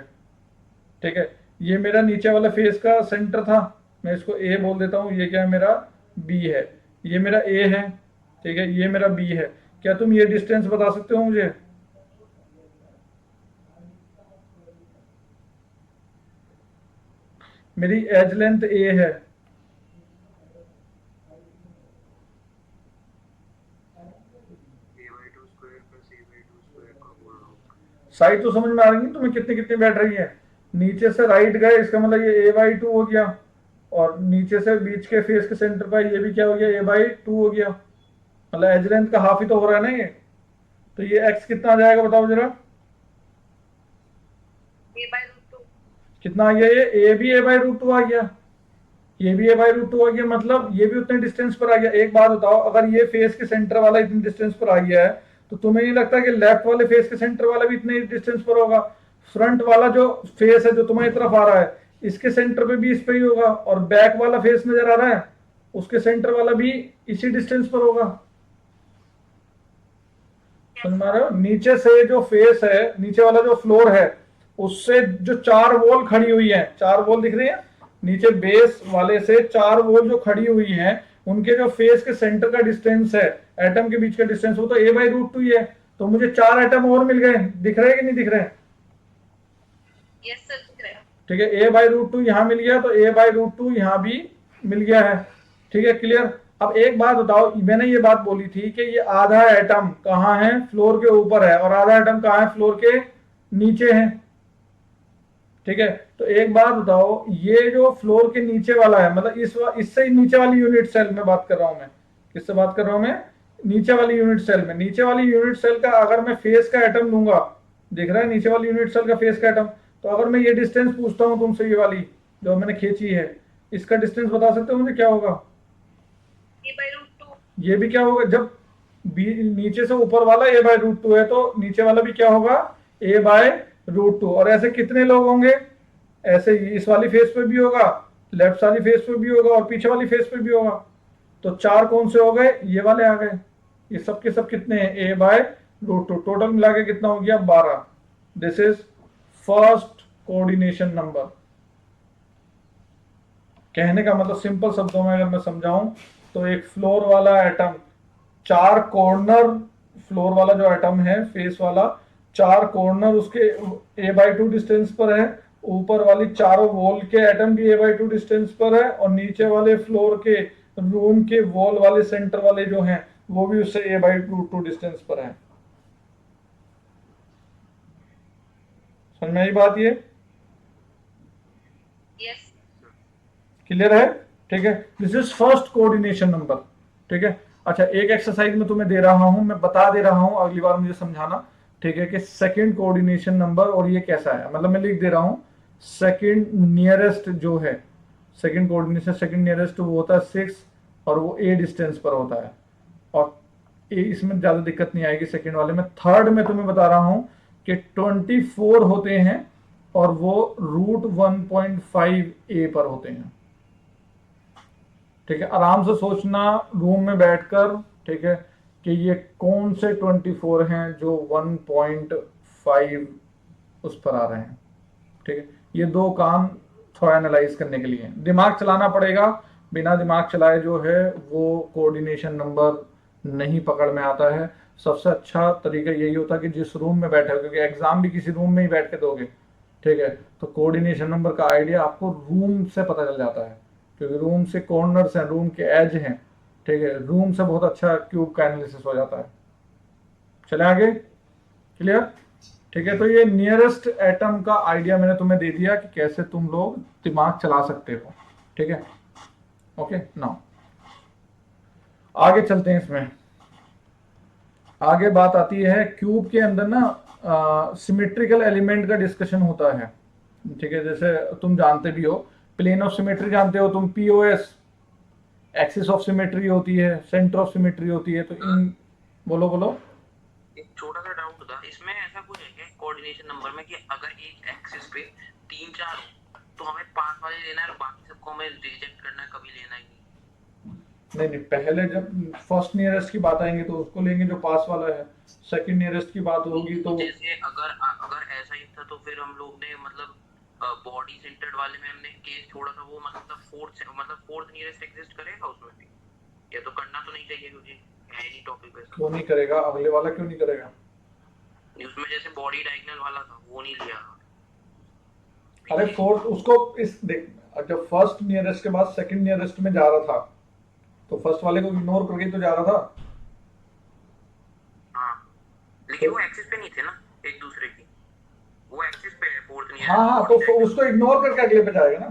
ठीक है, ये मेरा नीचे वाला फेस का सेंटर था, मैं इसको ए बोल देता हूं। ये क्या है? मेरा बी है। ये मेरा ए है, ठीक है, ये मेरा बी है। क्या तुम ये डिस्टेंस बता सकते हो मुझे? मेरी एज लेंथ ए है, साइड तो समझ में आ रही है तुम्हें कितनी कितनी बैठ रही है? नीचे से राइट गए, इसका मतलब ये a/2 हो गया, और नीचे से बीच के फेस के सेंटर पर ये भी क्या हो गया? a/2 हो गया। मतलब एज लेंथ का हाफ ही तो हो रहा है ना ये। तो ये x कितना आ जाएगा बताओ जरा? a/√2 कितना आ गया? ये a भी a/√2 आ गया, ये भी a/√2 आ गया, मतलब ये भी उतने डिस्टेंस पर आ गया। एक बात बताओ, अगर ये फेस के सेंटर वाला इतने डिस्टेंस पर आ गया है, तो तुम्हें नहीं लगता कि लेफ्ट वाले फेस के सेंटर वाला भी इतने डिस्टेंस पर होगा? फ्रंट वाला जो फेस है जो तुम्हारी तरफ आ रहा है, इसके सेंटर पे भी इस पे ही होगा, और बैक वाला फेस नजर आ रहा है, उसके सेंटर वाला भी इसी डिस्टेंस पर होगा। समझ में आ रहे हो? नीचे से जो फेस है, नीचे वाला जो फ्लोर है, उससे जो 4 वॉल खड़ी हुई है, 4 वॉल दिख रही है नीचे बेस वाले से, 4 वॉल जो खड़ी हुई हैं, उनके जो फेस के सेंटर का डिस्टेंस है, एटम के बीच का डिस्टेंस, वो तो a/√2 ही है। तो मुझे 4 एटम और मिल गए। दिख रहे हैं कि नहीं दिख रहे हैं? यस सर, दिख रहा है। ठीक है, a/√2 यहां मिल गया, तो a/√2 यहां भी मिल गया है। ठीक है, क्लियर? अब एक बात बताओ, मैंने ये बात बोली थी कि ये आधा एटम कहाँ है? फ्लोर के ऊपर है, और आधा एटम कहाँ है? फ्लोर के नीचे है। ठीक है, तो एक बात बताओ, ये जो फ्लोर के नीचे वाला है, मतलब इससे नीचे वाली यूनिट सेल में बात कर रहा हूं मैं। किससे बात कर रहा हूं मैं? नीचे वाली यूनिट सेल में। नीचे वाली यूनिट सेल का अगर मैं फेस का एटम लूंगा, दिख रहा है नीचे वाली यूनिट सेल का फेस का एटम, तो अगर मैं ये डिस्टेंस पूछता हूं तुमसे, ये वाली जो मैंने खींची है, इसका डिस्टेंस बता सकते हो मुझे क्या होगा? a/√2 ये भी क्या होगा? जब नीचे से ऊपर वाला a/√2 है, तो नीचे वाला भी क्या होगा? a/√2। और ऐसे कितने लोग होंगे? ऐसे ही इस वाली फेस पे भी होगा, लेफ्ट वाली फेस पे भी होगा, और पीछे वाली फेस पे भी होगा। तो 4 कौन से हो गए? ये वाले आ गए। ये सब के सब कितने हैं? a/√2। टोटल मिला के कितना हो गया? 12। This is first coordination number. कहने का मतलब सिंपल शब्दों में अगर मैं समझाऊं, तो एक फ्लोर वाला एटम, 4 कॉर्नर, फ्लोर वाला जो एटम है फेस वाला, 4 कॉर्नर उसके a/2 डिस्टेंस पर है, ऊपर वाली चारों वॉल के एटम भी a/2 डिस्टेंस पर है, और नीचे वाले फ्लोर के रूम के वॉल वाले सेंटर वाले जो हैं, वो भी उससे a/2 डिस्टेंस पर है। समझ में आई बात? ये यस क्लियर है? ठीक है, this is first coordination number. ठीक है, अच्छा एक एक्सरसाइज में तुम्हें दे रहा हूं, मैं बता दे रहा हूं, अगली बार मुझे समझाना। ठीक है, कि सेकंड कोऑर्डिनेशन नंबर और ये कैसा है, मतलब मैं लिख दे रहा हूं सेकंड नियरेस्ट जो है, सेकंड कोऑर्डिनेशन सेकंड नियरेस्ट वो होता है 6, और वो a डिस्टेंस पर होता है, और इसमें ज्यादा दिक्कत नहीं आएगी सेकंड वाले में। थर्ड में तुम्हें बता रहा हूं कि 24 होते हैं, और वो √1.5 a पर होते हैं। ठीक है, आराम से सोचना रूम में बैठकर, ठीक है, कि ये कौन से 24 हैं जो 1.5 उस पर आ रहे हैं। ठीक है, ये 2 काम थोड़ा एनालाइज करने के लिए दिमाग चलाना पड़ेगा। बिना दिमाग चलाए जो है वो कोऑर्डिनेशन नंबर नहीं पकड़ में आता है। सबसे अच्छा तरीका यही होता है कि जिस रूम में बैठे हो, क्योंकि एग्जाम भी किसी रूम में ही बैठ के दोगे, ठीक है, तो कोऑर्डिनेशन नंबर का आइडिया आपको रूम से पता चल जाता है, क्योंकि रूम से कॉर्नर्स हैं, रूम के एज हैं, ठीक है, रूम से बहुत अच्छा क्यूब का एनालिसिस हो जाता है। चले आगे, क्लियर? ठीक है, तो ये नियरेस्ट एटम का आइडिया मैंने तुम्हें दे दिया कि कैसे तुम लोग दिमाग चला सकते हो, ठीक है। ओके, नाउ आगे चलते हैं। इसमें आगे बात आती है क्यूब के अंदर ना सिमेट्रिकल एलिमेंट का डिस्कशन होता है, ठीक है। जैसे तुम जानते भी हो, प्लेन ऑफ सिमेट्री जानते हो तुम, पीओएस, एक्सिस ऑफ सिमेट्री होती है, सेंटर ऑफ सिमेट्री होती है, तो इन, बोलो बोलो। एक छोटा सा डाउट था इसमें, ऐसा कुछ है क्या कोऑर्डिनेशन नंबर में कि अगर एक एक्सिस पे 3 4 हो तो हमें पास वाले लेना है और बाकी सबको हमें रिजेक्ट करना है, कभी लेना ही नहीं? नहीं नहीं, पहले जब फर्स्ट नियरेस्ट की बात आएंगे तो उसको लेंगे जो पास वाला है, सेकंड नियरेस्ट की बात होगी तो तो जैसे अगर अगर ऐसा ही था तो फिर हम लोग ने मतलब बॉडी सेंटर्ड वाले में हमने केस छोड़ा था, वो मतलब फोर्थ नियरेस्ट एग्जिस्ट करेगा उसमें भी, या तो करना तो नहीं चाहिए क्योंकि है नहीं टॉपिक पे क्यों नहीं करेगा, अगले वाला क्यों नहीं करेगा? उसमें जैसे बॉडी डायगोनल वाला था वो नहीं लिया। अरे फोर्थ उसको इस देख, जब फर्स्ट नियरेस्ट के बाद सेकंड नियरेस्ट में जा रहा था तो फर्स्ट वाले को इग्नोर करके तो जा रहा था। हाँ लेकिन वो एक्सिस पे नहीं थे ना एक दूसरे की, वो एक्सिस पे है फोर्थ हाँ हाँ, तो उसको इग्नोर करके अगले पे जाएगा ना।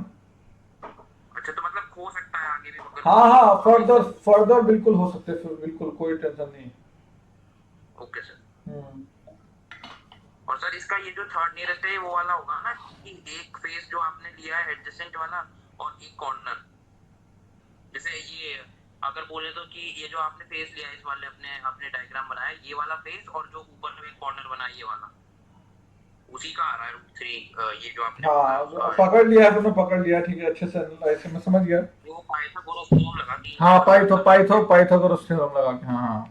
अच्छा तो मतलब हो सकता है आगे भी अगर हाँ हाँ, फर्दर फर्दर बिल्कुल हो सकते हैं, बिल्कुल कोई टेंशन नहीं। Okay sir. हम्म, और सर इसका ये जो थर्ड नियरेस्ट है वो वाला होगा ना कि एक फेस जो आपने लिया है एडजेसेंट वाला और एक कॉर्नर, जैसे ये अगर बोले तो कि ये जो आपने फेस लिया है इस वाले अपने अपने डायग्राम बनाया ये वाला फेस और जो ऊपर में कॉर्नर बना ये वाला उसी का आ रहा है रूट 3, ये जो आपने हाँ पकड़ लिया है तुमने, पकड़ लिया, ठीक है, अच्छे से ऐसे मैं समझ गया। वो पाइथागोरस थ्योरम लगा कि हाँ, पाइथागोरस थ्योरम लगा के, हाँ हाँ।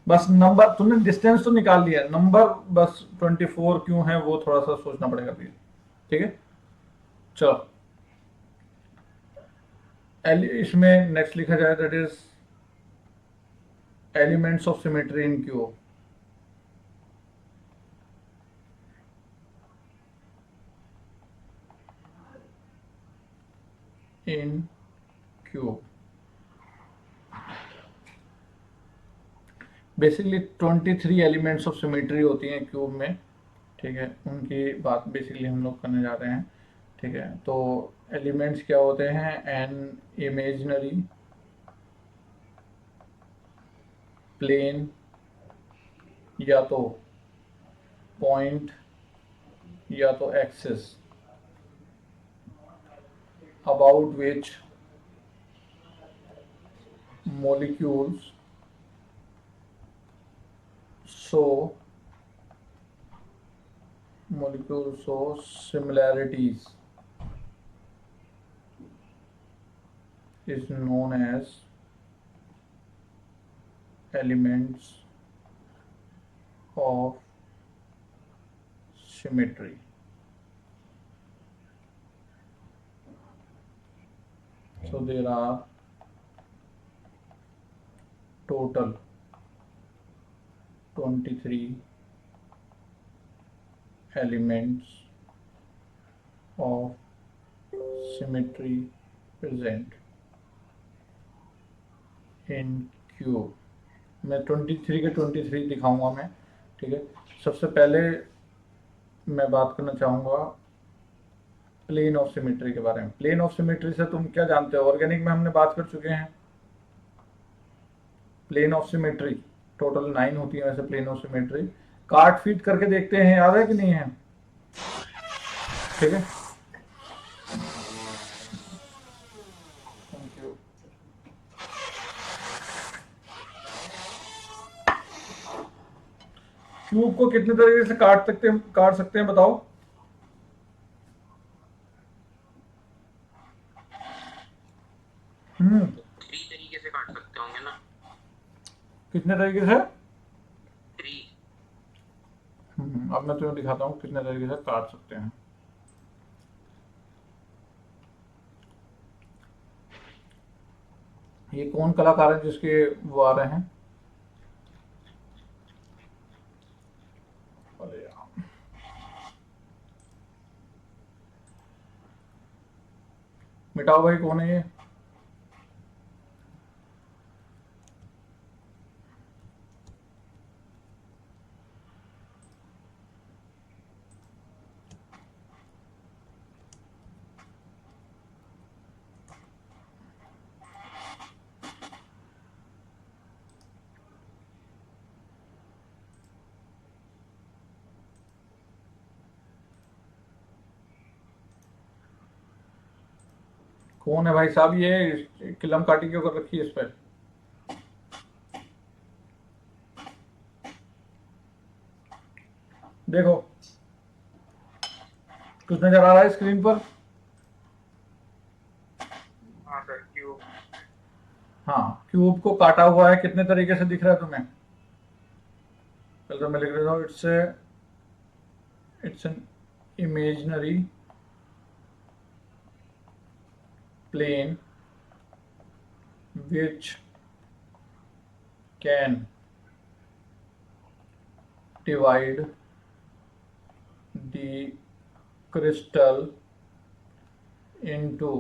बस नंबर तुमने डिस्टेंस तो निकाल लिया, नंबर बस 24 क्यों है वो थोड़ा सा सोचना पड़ेगा फिर, ठीक है। चलो इसमें नेक्स्ट लिखा जाए, that is elements of symmetry in cube. In cube basically 23 elements of symmetry होती हैं क्यूब में, ठीक है, उनकी बात बेसिकली हम लोग करने जा रहे हैं, ठीक है। तो एलिमेंट्स क्या होते हैं? एन इमेजिनरी प्लेन या तो पॉइंट या तो axis about which molecules show similarities is known as elements of symmetry. So there are total 23 elements of symmetry present in cube. मैं 23 के 23 दिखाऊंगा मैं, ठीक है। सबसे पहले मैं बात करना चाहूँगा प्लेन ऑफ सिमेट्री के बारे में। प्लेन ऑफ सिमेट्री से तुम क्या जानते हो? ऑर्गेनिक में हमने बात कर चुके हैं। प्लेन ऑफ सिमेट्री टोटल 9 होती है वैसे प्लेन ऑफ सिमेट्री। काट फीट करके देखते हैं, याद है कि नहीं है? ठीक है, थैंक यू। क्यूब को कितने तरीके से काट सकते हैं बताओ? हम्म, 3 तरीके से काट सकते होंगे ना? कितने तरीके से? 3। अब मैं तुम्हें दिखाता हूँ कितने तरीके से काट सकते हैं। ये कौन कलाकार है जिसके वो आ रहे हैं? दिखाओ भाई कौन है ये। कौन है भाई साहब ये, किलम काटी क्यों कर रखी है इस पर। देखो कुछ नजर आ रहा है स्क्रीन पर। हाँ सर, क्यों? हाँ, क्यूब को काटा हुआ है, कितने तरीके से दिख रहा है तुम्हें। चलो तो मैं लिख देता हूँ, it's an imaginary plane which can divide the crystal into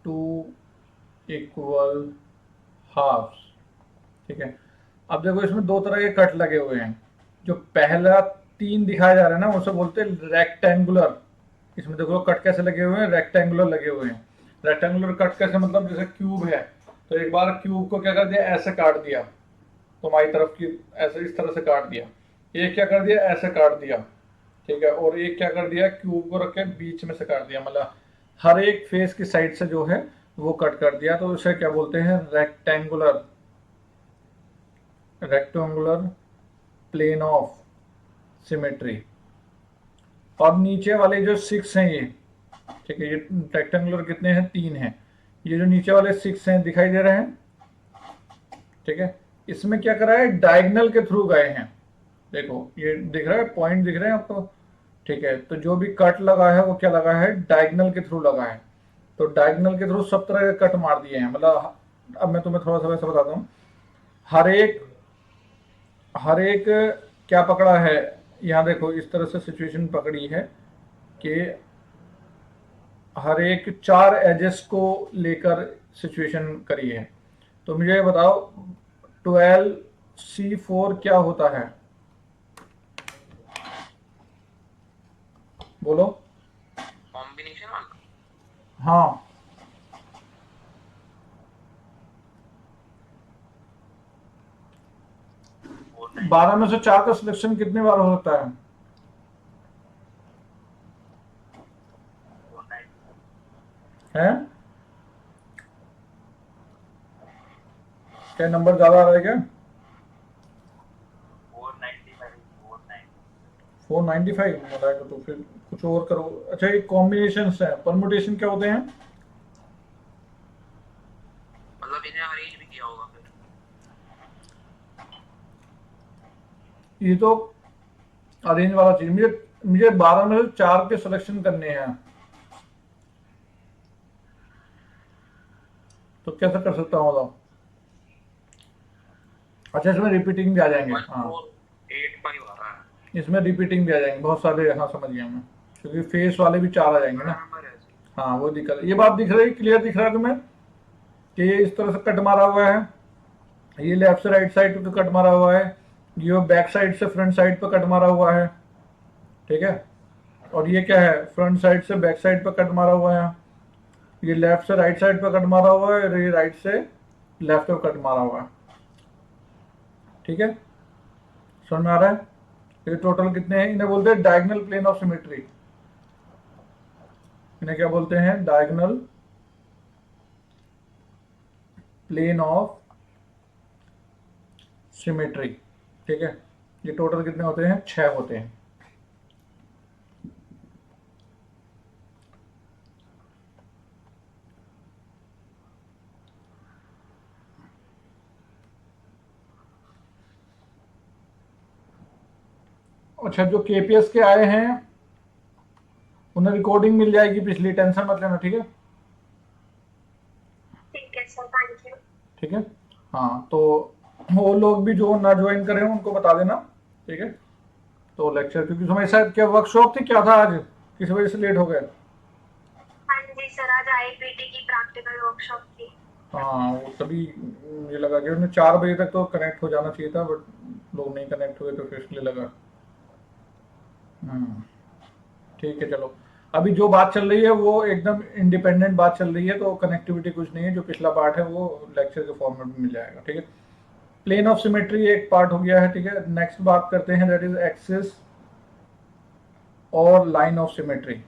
two equal halves। ठीक है, अब देखो इसमें दो तरह के कट लगे हुए हैं। जो पहला तीन दिखाया जा रहा है ना, उसे बोलते हैं रेक्टेंगुलर। इसमें देखो कट कैसे लगे हुए हैं, रेक्टेंगुलर लगे हुए हैं। रेक्टेंगुलर कट कैसे, मतलब जैसे क्यूब है तो एक बार क्यूब को क्या कर दिया, ऐसे काट दिया तुम्हारी तरफ की, ऐसे इस तरह से काट दिया। एक क्या कर दिया, ऐसे काट दिया। ठीक है, और एक क्या कर दिया, क्यूब को रख के बीच में से काट दिया, मतलब हर एक फेस की साइड से जो है वो कट कर दिया। तो उसे क्या बोलते हैं, रेक्टेंगुलर प्लेन ऑफ सिमेट्री। और नीचे वाले जो 6 हैं ये, ठीक है, ये रेक्टेंगुलर कितने हैं, 3 हैं। ये जो नीचे वाले 6 हैं दिखाई दे रहे हैं, ठीक है, इसमें क्या करा है, डायगोनल के थ्रू गए हैं। देखो ये दिख रहा है, पॉइंट दिख रहे हैं आपको। ठीक है, तो जो भी कट लगा है वो क्या लगा है, डायगोनल के थ्रू लगा है। तो डायगोनल के थ्रू सब तरह के कट मार दिए हैं। मतलब अब मैं तुम्हें थोड़ा सा वैसे बताता हूँ, हर एक क्या पकड़ा है, यहाँ देखो इस तरह से सिचुएशन पकड़ी है कि हर एक 4 एजेस को लेकर सिचुएशन करी है। तो मुझे ये बताओ 12C4 क्या होता है, बोलो। कॉम्बिनेशन वाला? हाँ, वो नहीं। 12 में से 4 का सिलेक्शन कितने बार हो सकता है। वो नहीं। हैं, क्या नंबर ज्यादा आ रहा है क्या। 495 बताया तो फिर कुछ और करो। अच्छा, ये कॉम्बिनेशन है, परमुटेशन क्या होते हैं। मतलब इन्हें अरेंज भी किया होगा फिर। ये तो अरेंज वाला चीज, मुझे मुझे 12 में से 4 के सिलेक्शन करने हैं, तो कैसे कर सकता हूँ बताओ। अच्छा, इसमें रिपीटिंग भी आ जाएंगे। हाँ, 1485 आ रहा है। इसमें रिपीटिंग भी आ जाएंगे बहुत सारे। हाँ समझ गया मैं, क्योंकि फेस वाले भी 4 आ जाएंगे ना। नंबर है ऐसे। हाँ वो दिक्कत, ये बात दिख रही, क्लियर दिख रहा है तुम्हें कि ये इस तरह से कट मारा हुआ है, ये लेफ्ट से राइट साइड पे कट मारा हुआ है, ये बैक साइड से फ्रंट साइड पे कट मारा हुआ है। ठीक है, और ये क्या है, फ्रंट साइड से बैक साइड पे कट मारा हुआ है। ये लेफ्ट से राइट साइड पे कट मारा हुआ है, और ये राइट से लेफ्ट पे कट मारा हुआ है। ठीक है, समझ में आ रहा है। ये टोटल कितने हैं, इन्हें बोलते हैं डायगोनल प्लेन ऑफ सिमेट्री। इन्हें क्या बोलते हैं, डायगोनल प्लेन ऑफ सिमेट्री। ठीक है, ये टोटल कितने होते हैं, 6 होते हैं। अच्छा, जो केपीएस के आए हैं उन्हें रिकॉर्डिंग मिल जाएगी पिछली, टेंशन मत लेना। ठीक है, ठीक है सर, थैंक यू। ठीक है। हाँ, तो वो लोग भी जो ना ज्वाइन करें उनको बता देना। ठीक है, तो लेक्चर, क्योंकि तुम्हारे शायद क्या वर्कशॉप थी, क्या था आज, किस वजह से लेट हो गए। हाँ जी सर आज आईपीटी की प्रैक्टिकल वर्कशॉप थी। हाँ, वो तभी मुझे लगा कि उन्हें 4 बजे तक तो कनेक्ट हो जाना चाहिए था, बट लोग नहीं कनेक्ट हुए तो फिर इसलिए लगा। हम्म, ठीक है, चलो। अभी जो बात चल रही है वो एकदम इंडिपेंडेंट बात चल रही है, तो कनेक्टिविटी कुछ नहीं है। जो पिछला पार्ट है वो लेक्चर के फॉर्मेट में मिल जाएगा, ठीक है। प्लेन ऑफ सिमेट्री एक पार्ट हो गया है, ठीक है। नेक्स्ट बात करते हैं, दैट इज एक्सिस और लाइन ऑफ सिमेट्री।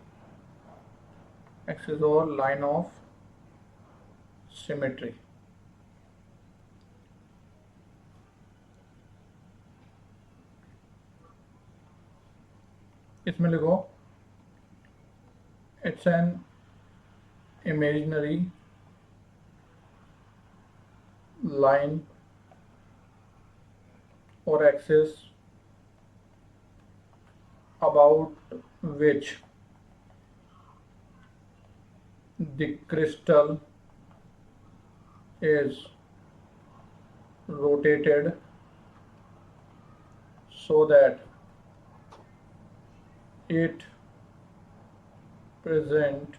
एक्सिस और लाइन ऑफ सिमेट्री। इसमें लिखो, it's an imaginary line or axis about which the crystal is rotated so that it present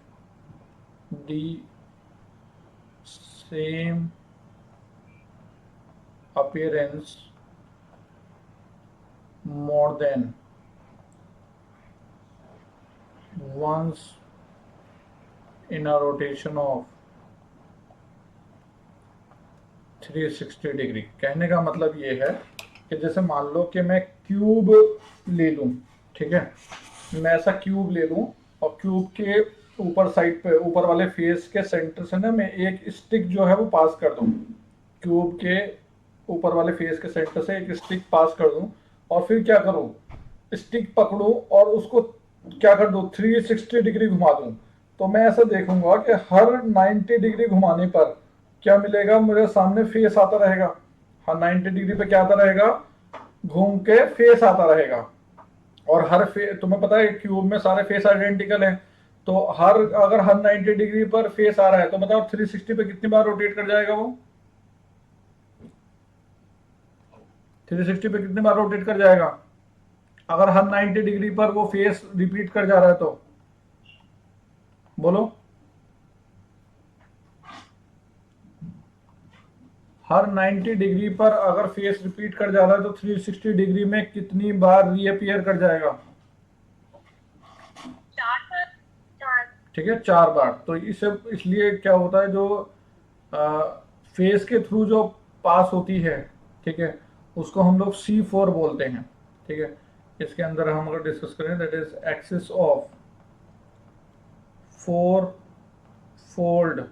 the same appearance more than once in a rotation of 360 degree. कहने का मतलब ये है कि जैसे मान लो कि मैं क्यूब ले लूं, ठीक है। मैं ऐसा क्यूब ले लूं और क्यूब के ऊपर साइड पे, ऊपर वाले फेस के सेंटर से ना मैं एक स्टिक जो है वो पास कर दूं। क्यूब के ऊपर वाले फेस के सेंटर से एक स्टिक पास कर दूं और फिर क्या करूं, स्टिक पकड़ूं और उसको क्या कर दूं, 360 डिग्री घुमा दूं। तो मैं ऐसा देखूंगा कि हर 90 डिग्री घुमाने पर क्या मिलेगा, मेरे सामने फेस आता रहेगा। हर 90 डिग्री पे क्या आता रहेगा, घूम के फेस आता रहेगा। और हर फेस, तुम्हें पता है क्यूब में सारे फेस आइडेंटिकल हैं, तो अगर हर 90 डिग्री पर फेस आ रहा है तो बताओ 360 पे कितनी बार रोटेट कर जाएगा वो, 360 पे कितनी बार रोटेट कर जाएगा अगर हर 90 डिग्री पर वो फेस रिपीट कर जा रहा है तो? बोलो, हर 90 डिग्री पर अगर फेस रिपीट कर जा रहा है तो 360 डिग्री में कितनी बार रीअपियर कर जाएगा? 4 बार। 4। ठीक है, 4 बार। तो इसे इसलिए क्या होता है, जो फेस के थ्रू जो पास होती है, ठीक है, उसको हम लोग C4 बोलते हैं, ठीक है। इसके अंदर हम अगर डिस्कस करें, that is axis of 4 fold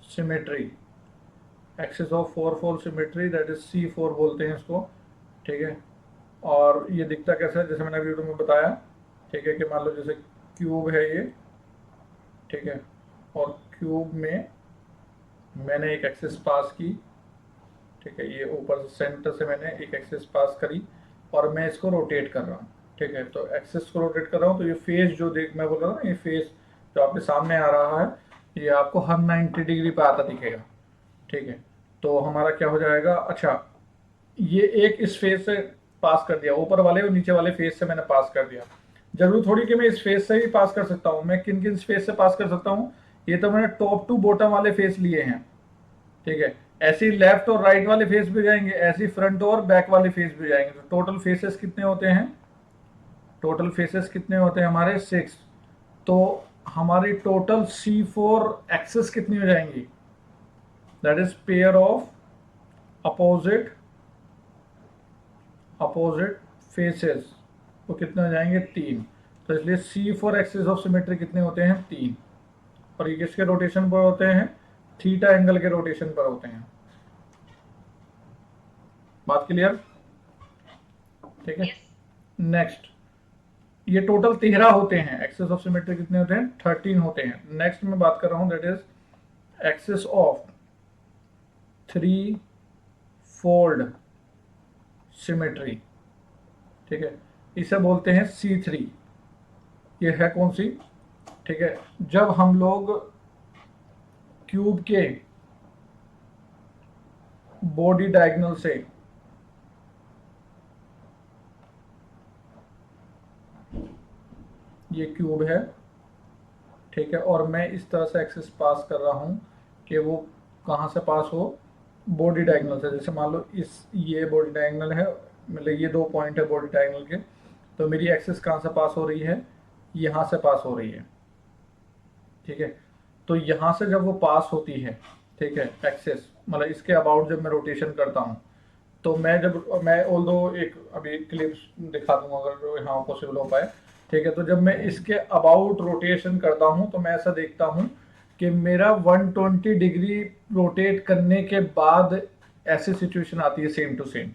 symmetry. Axis of 4 fold symmetry, that is C4 बोलते हैं इसको, ठीक है। और ये दिखता कैसा है, जैसे मैंने वीडियो में बताया, ठीक है, कि मान लो जैसे क्यूब है ये, ठीक है, और क्यूब में मैंने एक एक्सिस पास की, ठीक है, ये ऊपर सेंटर से मैंने एक एक्सिस पास करी और मैं इसको रोटेट कर रहा हूँ, ठीक है। तो एक्सिस को रोटेट कर रहा हूँ, तो ये फेस जो देख मैं बोल रहा हूँ, ये फेस जो आपके सामने आ रहा है, ये आपको हर 90 डिग्री पे आता दिखेगा, ठीक है। तो हमारा क्या हो जाएगा, अच्छा, ये एक इस फेस से पास कर दिया, ऊपर वाले और नीचे वाले फेस से मैंने पास कर दिया। जरूरी थोड़ी कि मैं इस फेस से ही पास कर सकता हूँ, मैं किन किन फेस से पास कर सकता हूँ, ये तो मैंने टॉप टू बॉटम वाले फेस लिए हैं, ठीक है। ऐसे ही लेफ्ट और राइट वाले फेस भी जाएंगे, ऐसे ही फ्रंट और बैक वाले फेस भी जाएंगे। तो टोटल फेसेस कितने होते हैं, टोटल फेसेस कितने होते हैं हमारे 6। तो हमारी टोटल C4 एक्सेस कितनी हो जाएंगी, that is pair of opposite faces, वो कितने हो जाएंगे, 3। तो इसलिए C4 एक्सिस ऑफ सिमेट्री कितने होते हैं, 3। और ये किसके रोटेशन पर होते हैं, थीटा एंगल के रोटेशन पर होते हैं। बात क्लियर, ठीक है। नेक्स्ट, ये टोटल 13 होते हैं। एक्सिस ऑफ सिमेट्री कितने होते हैं, 13 होते हैं। नेक्स्ट मैं बात कर रहा हूं, that is axis of 3 fold symmetry, ठीक है, इसे बोलते हैं C3। ये है कौन सी, ठीक है, जब हम लोग क्यूब के बॉडी डायगोनल से ये क्यूब है, ठीक है, और मैं इस तरह से एक्सिस पास कर रहा हूँ कि वो कहाँ से पास हो, बॉडी डायगोनल से। जैसे मान लो ये बॉडी डायगोनल है, मतलब ये 2 पॉइंट है बॉडी डायगोनल के, तो मेरी एक्सिस कहाँ से पास हो रही है, यहाँ से पास हो रही है। ठीक है, तो यहाँ से जब वो पास होती है, ठीक है, एक्सिस मतलब इसके अबाउट जब मैं रोटेशन करता हूँ, तो मैं ऑल्दो एक अभी क्लिप्स दिखा दूंगा अगर यहाँ पॉसिबल हो पाए। ठीक है, तो जब मैं इसके अबाउट रोटेशन करता हूँ तो मैं ऐसा देखता हूँ कि मेरा 120 डिग्री रोटेट करने के बाद ऐसी सिचुएशन आती है सेम टू सेम,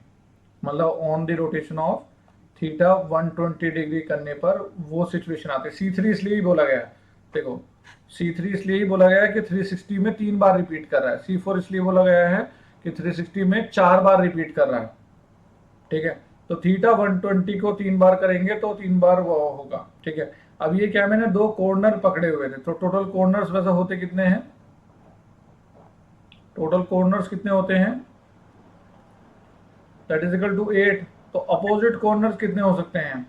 मतलब on the rotation of theta 120 degree करने पर वो सिचुएशन आती है। C3 इसलिए ही बोला गया है, देखो C3 इसलिए ही बोला गया है कि 360 में 3 बार रिपीट कर रहा है, C4 इसलिए बोला गया है कि 360 में 4 बार रिपीट कर रहा है। ठीक है, तो थीटा 120 को 3 बार करेंगे तो 3 बार वो होगा। ठीक है, अब ये क्या, मैंने 2 कॉर्नर पकड़े हुए थे, तो टोटल कॉर्नर्स वैसे होते कितने हैं, टोटल कॉर्नर्स कितने होते हैं, दैट इज इक्वल टू 8। तो अपोजिट कॉर्नर्स कितने हो सकते हैं,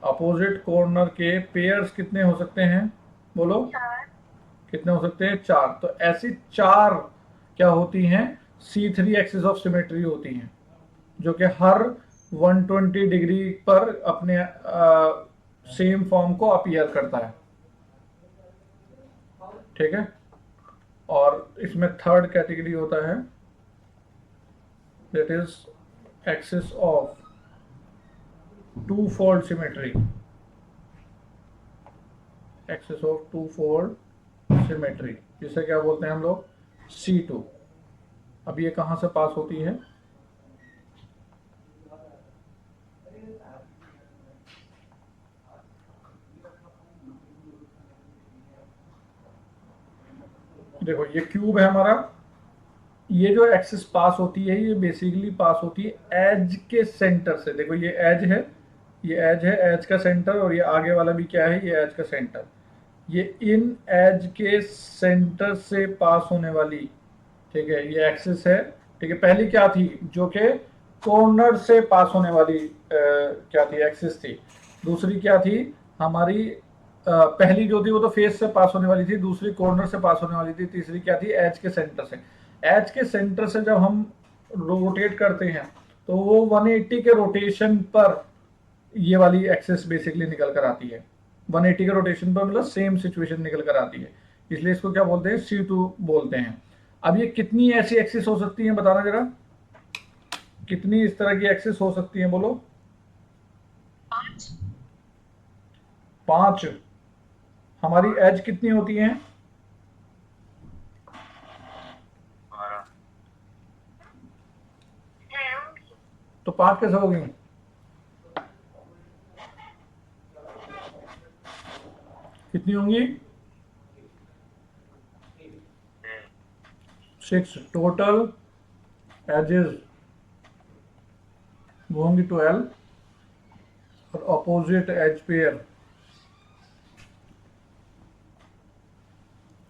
अपोजिट कॉर्नर के पेयर्स कितने हो सकते हैं, बोलो 4। कितने हो सकते हैं, 4। तो ऐसी 4 क्या होती हैं, C3 एक्सिस ऑफ सिमेट्री होती हैं, जो कि हर 120 डिग्री पर अपने सेम फॉर्म को अपीयर करता है। ठीक है, और इसमें थर्ड कैटेगरी होता है that is axis of two fold symmetry, axis of two fold symmetry, जिसे क्या बोलते हैं हम लोग, C2। अब ये कहां से पास होती है, देखो ये क्यूब है हमारा, ये जो एक्सिस पास होती है ये बेसिकली पास होती है एज के सेंटर से। देखो ये एज है, ये एज है, एज का सेंटर, और ये आगे वाला भी क्या है, ये एज का सेंटर। ये इन एज के सेंटर से पास होने वाली, ठीक है, ये एक्सिस है। ठीक है, पहली क्या थी, जो कि कॉर्नर से पास होने वाली क्या थी, एक्सिस थी। दूसरी क्या थी हमारी, पहली जो थी वो तो फेस से पास होने वाली थी, दूसरी कॉर्नर से पास होने वाली थी, तीसरी क्या थी, एज के सेंटर से। एज के सेंटर से जब हम रोटेट करते हैं तो वो 180 के रोटेशन पर ये वाली एक्सिस बेसिकली निकल कर आती है, 180 के रोटेशन पर, मतलब सेम सिचुएशन निकल कर आती है, इसलिए इसको क्या बोलते हैं, C2 बोलते हैं। अब ये कितनी ऐसी एक्सिस हो सकती है बताना जरा, कितनी इस तरह की एक्सिस हो सकती है, बोलो 5। हमारी एज कितनी होती है, 12। तो 5 कैसे हो गई, कितनी होंगी, 6 टोटल एजेस वो होंगी 12, और अपोजिट एज पेयर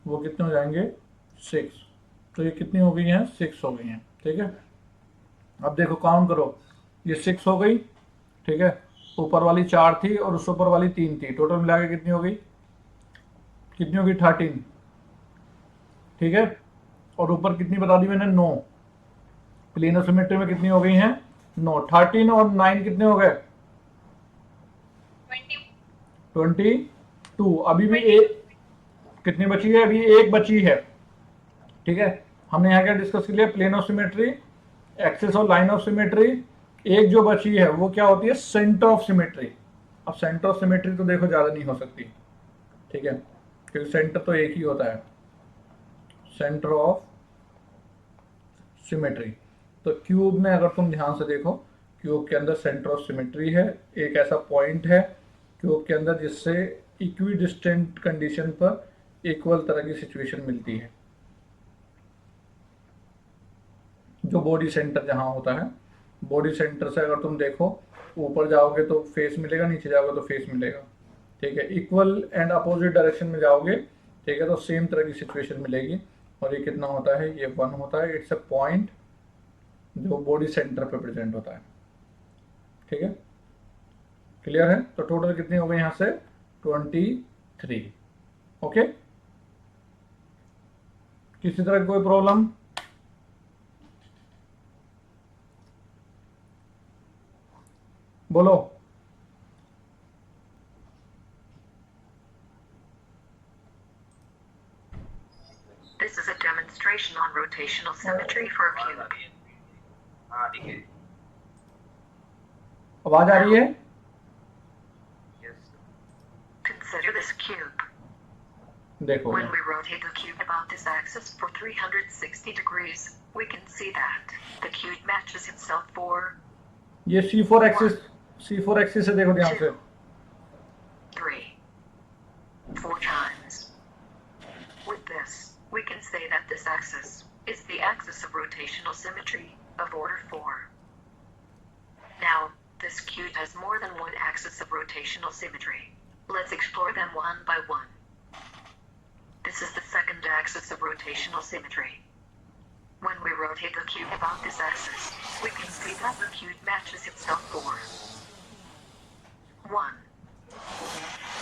वो कितने हो जाएंगे, 6। तो ये कितनी हो गई हैं, 6 हो गई हैं। ठीक है, अब देखो काउंट करो, ये 6 हो गई, ठीक है, ऊपर वाली 4 थी और उससे ऊपर वाली 3 थी, टोटल मिला के कितनी हो गई, कितनी होगी, 13। ठीक है, और ऊपर कितनी बता दी मैंने, 9। प्लेनर सिमेट्री में कितनी हो गई हैं, 9। 13 और 9 कितने हो गए, 22। अभी भी एक कितनी बची है, अभी एक बची है। ठीक है, हमने यहाँ क्या डिस्कस किया, प्लेन ऑफ सिमेट्री, एक्सिस और लाइन ऑफ सिमेट्री। एक जो बची है वो क्या होती है, सेंटर ऑफ सिमेट्री। अब सेंटर ऑफ सिमेट्री तो देखो ज्यादा नहीं हो सकती, ठीक है, क्योंकि सेंटर तो एक ही होता है, सेंटर ऑफ सिमेट्री। तो क्यूब में अगर तुम ध्यान से देखो, क्यूब के अंदर सेंटर ऑफ सिमेट्री है, एक ऐसा पॉइंट है क्यूब के अंदर जिससे इक्विडिस्टेंट कंडीशन पर इक्वल तरह की सिचुएशन मिलती है, जो बॉडी सेंटर जहां होता है। बॉडी सेंटर से अगर तुम देखो, ऊपर जाओगे तो फेस मिलेगा, नीचे जाओगे तो फेस मिलेगा। ठीक है, इक्वल एंड अपोजिट डायरेक्शन में जाओगे, ठीक है, तो सेम तरह की सिचुएशन मिलेगी। और ये कितना होता है, ये 1 होता है। इट्स अ पॉइंट जो बॉडी सेंटर पे प्रेजेंट होता है। ठीक है, क्लियर है। तो टोटल कितनी हो गई यहाँ से, 23। ओके, किसी तरह की कोई प्रॉब्लम? बोलो। This is a demonstration on rotational symmetry for a cube. हाँ ठीक है। आवाज आ रही है? Yes. Consider this cube. देखो, When we rotate the cube about this axis for 360 degrees, we can see that the cube matches itself for ये C4 एक्सिस है, देखो ध्यान से। 2, 3, 4 times. With this, we can say that this axis is the axis of rotational symmetry of order 4. Now, this cube has more than one axis of rotational symmetry. Let's explore them one by one. This is the second axis of rotational symmetry. When we rotate the cube about this axis, we can see that the cube matches itself for 1,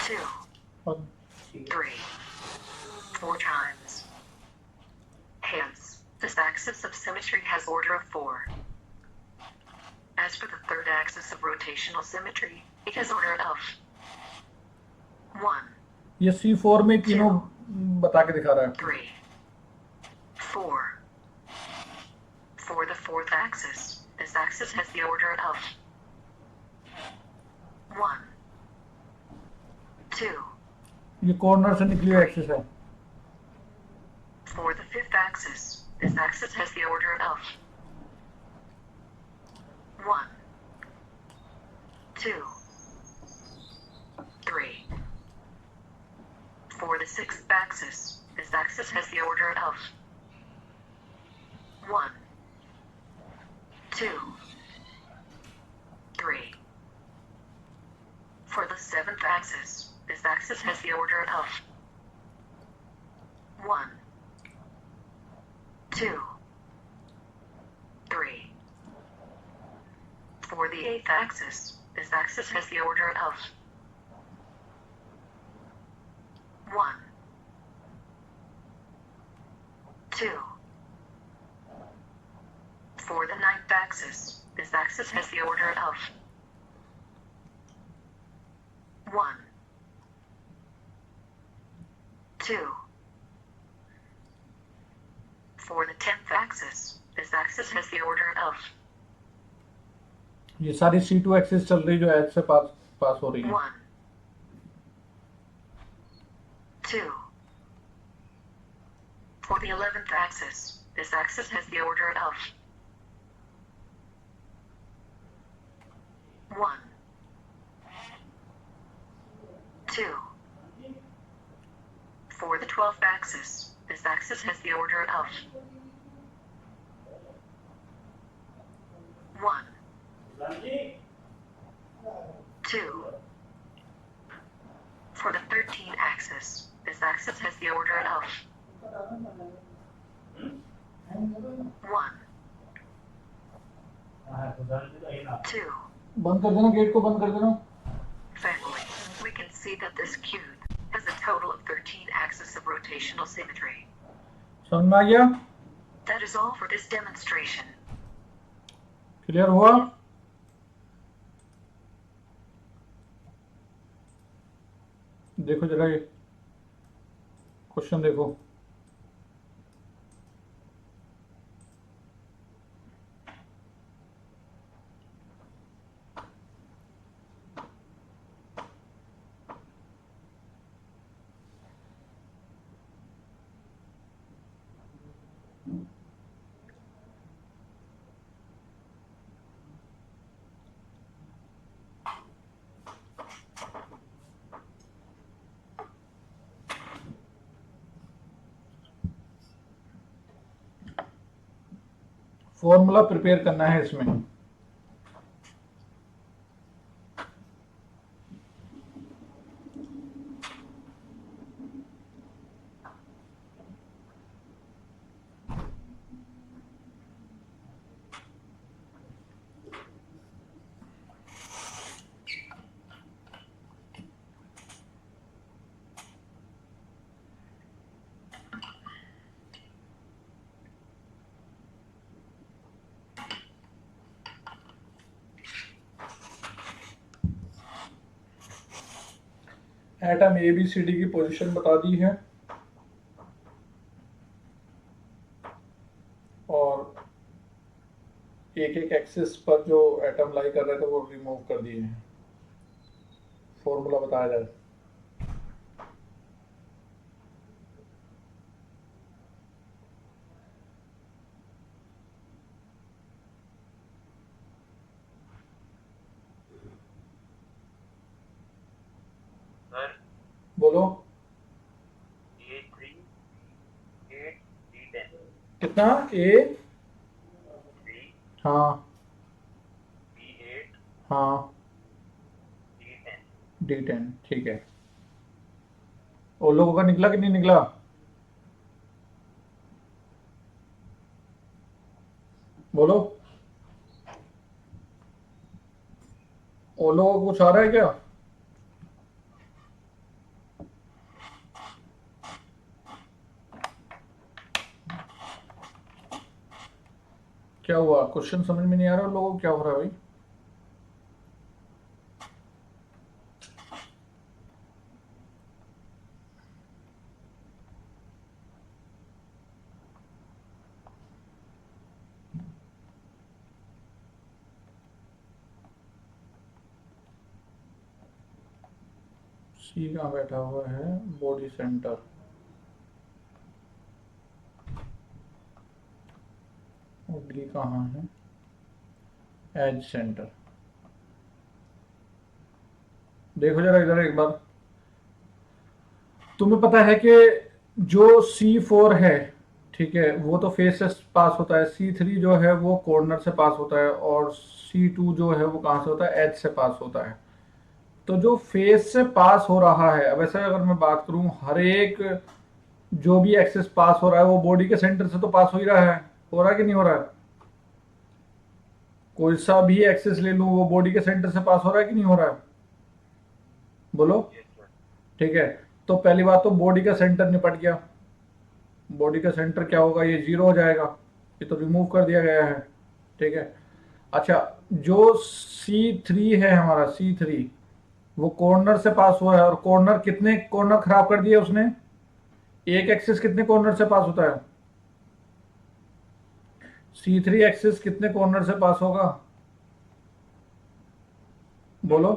2, 3, 4 times. Hence, this axis of symmetry has order of 4. As for the third axis of rotational symmetry, it has order of 1, ये C4 में तीनों बता के दिखा रहा है। 3, 4. For the fourth axis, this axis has the order of 1, 2. ये कॉर्नर से निकली हुई एक्सिस है। For the fifth axis, this axis has the order of 1, 2, 3. For the sixth axis, this axis has the order of 1, 2, 3. For the seventh axis, this axis has the order of 1, 2, 3. For the eighth axis, this axis has the order of 1, 2. For the ninth axis, this axis has the order of 1, 2. For the 10th axis, this axis has the order of ये सारी C2 एक्सिस चल रही जो एज से पास हो रही है। 1, 2. For the 11th axis, this axis has the order of 1, 2. For the 12th axis, this axis has the order of 1, 2. For the 13th axis, this axis has the order of 1, 2. बंद कर देना, गेट को बंद कर देना। Finally, we can see that this cube has a total of 13 axes of rotational symmetry. समझ में आ गया? That is all for this demonstration. Clear हुआ? देखो जरा ये क्वेश्चन देखो। फॉर्मूला प्रिपेयर करना है इसमें। Atom A B C D की पोजीशन बता दी है और एक एक एक्सिस पर जो एटम लाई कर रहे थे वो रिमूव कर दिए हैं। फॉर्मूला बताया जाए। सर बोलो A3 8 D10 कितना ए 3 हाँ B8 हाँ D10 D10 ठीक है। और लोगों का निकला कि नहीं निकला? बोलो और लोगों को कुछ आ रहा है क्या? क्या हुआ? क्वेश्चन समझ में नहीं आ रहा लोगों को? क्या हो रहा है भाई? सी कहाँ बैठा हुआ है? Body centre. और डी कहाँ है? Edge centre. देखो जरा इधर एक बार। तुम्हें पता है कि जो C4 है, ठीक है, वो तो फेस से पास होता है। C3 जो है वो कॉर्नर से पास होता है और C2 जो है वो कहाँ से होता है? एज से पास होता है। तो जो फेस से पास हो रहा है, अब ऐसा अगर मैं बात करूं, हर एक जो भी एक्सेस पास हो रहा है वो बॉडी के सेंटर से तो पास हो ही रहा है। हो रहा है कि नहीं हो रहा है? कोई सा भी एक्सेस ले लूं वो बॉडी के सेंटर से पास हो रहा है कि नहीं हो रहा है? बोलो। ठीक है, तो पहली बात तो बॉडी का सेंटर निपट गया। बॉडी का सेंटर क्या होगा? ये 0 हो जाएगा, ये तो रिमूव कर दिया गया है। ठीक है। अच्छा, जो C3 है हमारा, C3 वो कॉर्नर से पास हुआ है और कॉर्नर कितने कॉर्नर खराब कर दिए उसने? एक एक्सिस कितने कॉर्नर से पास होता है? C3 एक्सिस कितने कॉर्नर से पास होगा? बोलो।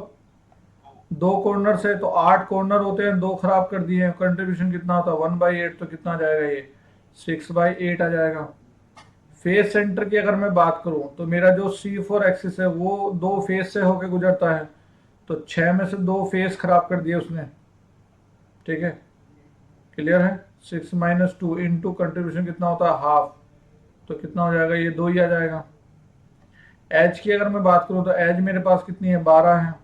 2 कॉर्नर से, तो 8 कॉर्नर होते हैं, 2 खराब कर दिए हैं। कंट्रीब्यूशन कितना होता है? 1/8। तो कितना आ जाएगा ये? 6/8 आ जाएगा। फेस सेंटर की अगर मैं बात करूं तो मेरा जो C4 एक्सिस है वो 2 फेस से होकर गुजरता है, तो 6 में से 2 फेस खराब कर दिए उसने। ठीक है, क्लियर है? 6 - 2 इंटू कंट्रीब्यूशन कितना होता है? हाफ। तो कितना हो जाएगा? ये 2 ही आ जाएगा। एज की अगर मैं बात करूं तो एज मेरे पास कितनी है? 12 है।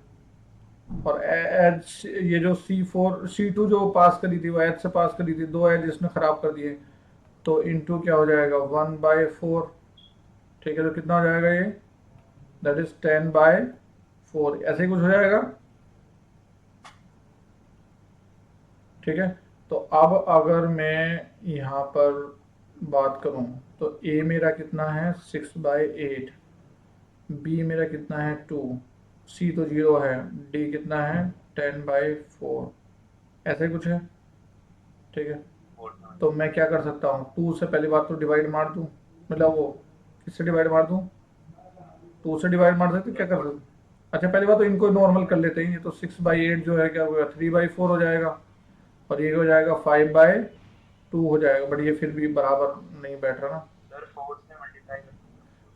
और एज ये जो C2 जो पास करी थी वो एज से पास करी थी, 2 एज इसने खराब कर दिए। तो इंटू क्या हो जाएगा? 1/4। ठीक है, तो कितना हो जाएगा ये? That is 10/4। ऐसे ही कुछ हो जाएगा। ठीक है, तो अब अगर मैं यहाँ पर बात करूँ तो A मेरा कितना है? 6/8। B मेरा कितना है? 2। C तो 0 है। D कितना है? 10/4। ऐसे ही कुछ है। ठीक है, तो मैं क्या कर सकता हूँ? 2 से पहली बात तो डिवाइड मार दूँ, मतलब वो किससे डिवाइड मार दूँ? 2 से डिवाइड मार सकते, क्या कर सकते? अच्छा, पहली बात तो इनको नॉर्मल कर लेते हैं। ये तो 6/8 जो है क्या होगा? 3/4 हो जाएगा और ये हो जाएगा 5/2 हो जाएगा। बट ये फिर भी बराबर नहीं बैठ रहा ना। सर 4 से मल्टीप्लाई कर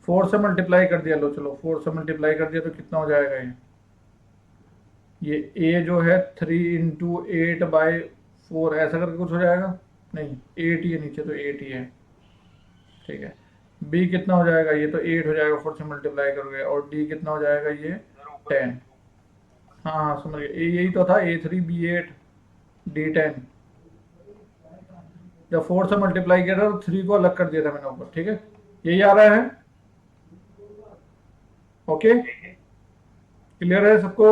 4 से मल्टीप्लाई कर दिया। लो चलो, 4 से मल्टीप्लाई कर दिया तो कितना हो जाएगा ये A जो है 3 × 8/4 ऐसा करके कुछ हो जाएगा। नहीं, 8 ही है नीचे, तो 8 ही है। ठीक है, B कितना हो जाएगा? ये तो 8 हो जाएगा 4 से मल्टीप्लाई करोगे। और D कितना हो जाएगा? ये 10। हाँ हाँ, समझ गए। यही तो था, A3 B8 D10। जब 4 से मल्टीप्लाई किया था तो 3 को अलग कर दिया था मैंने ऊपर। ठीक है, यही आ रहा है। ओके, क्लियर है सबको?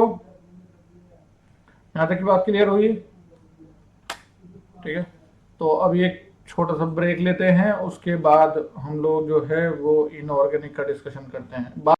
यहाँ तक की बात क्लियर हुई? ठीक है, तो अब एक छोटा सा ब्रेक लेते हैं, उसके बाद हम लोग जो है वो इनऑर्गेनिक का डिस्कशन करते हैं।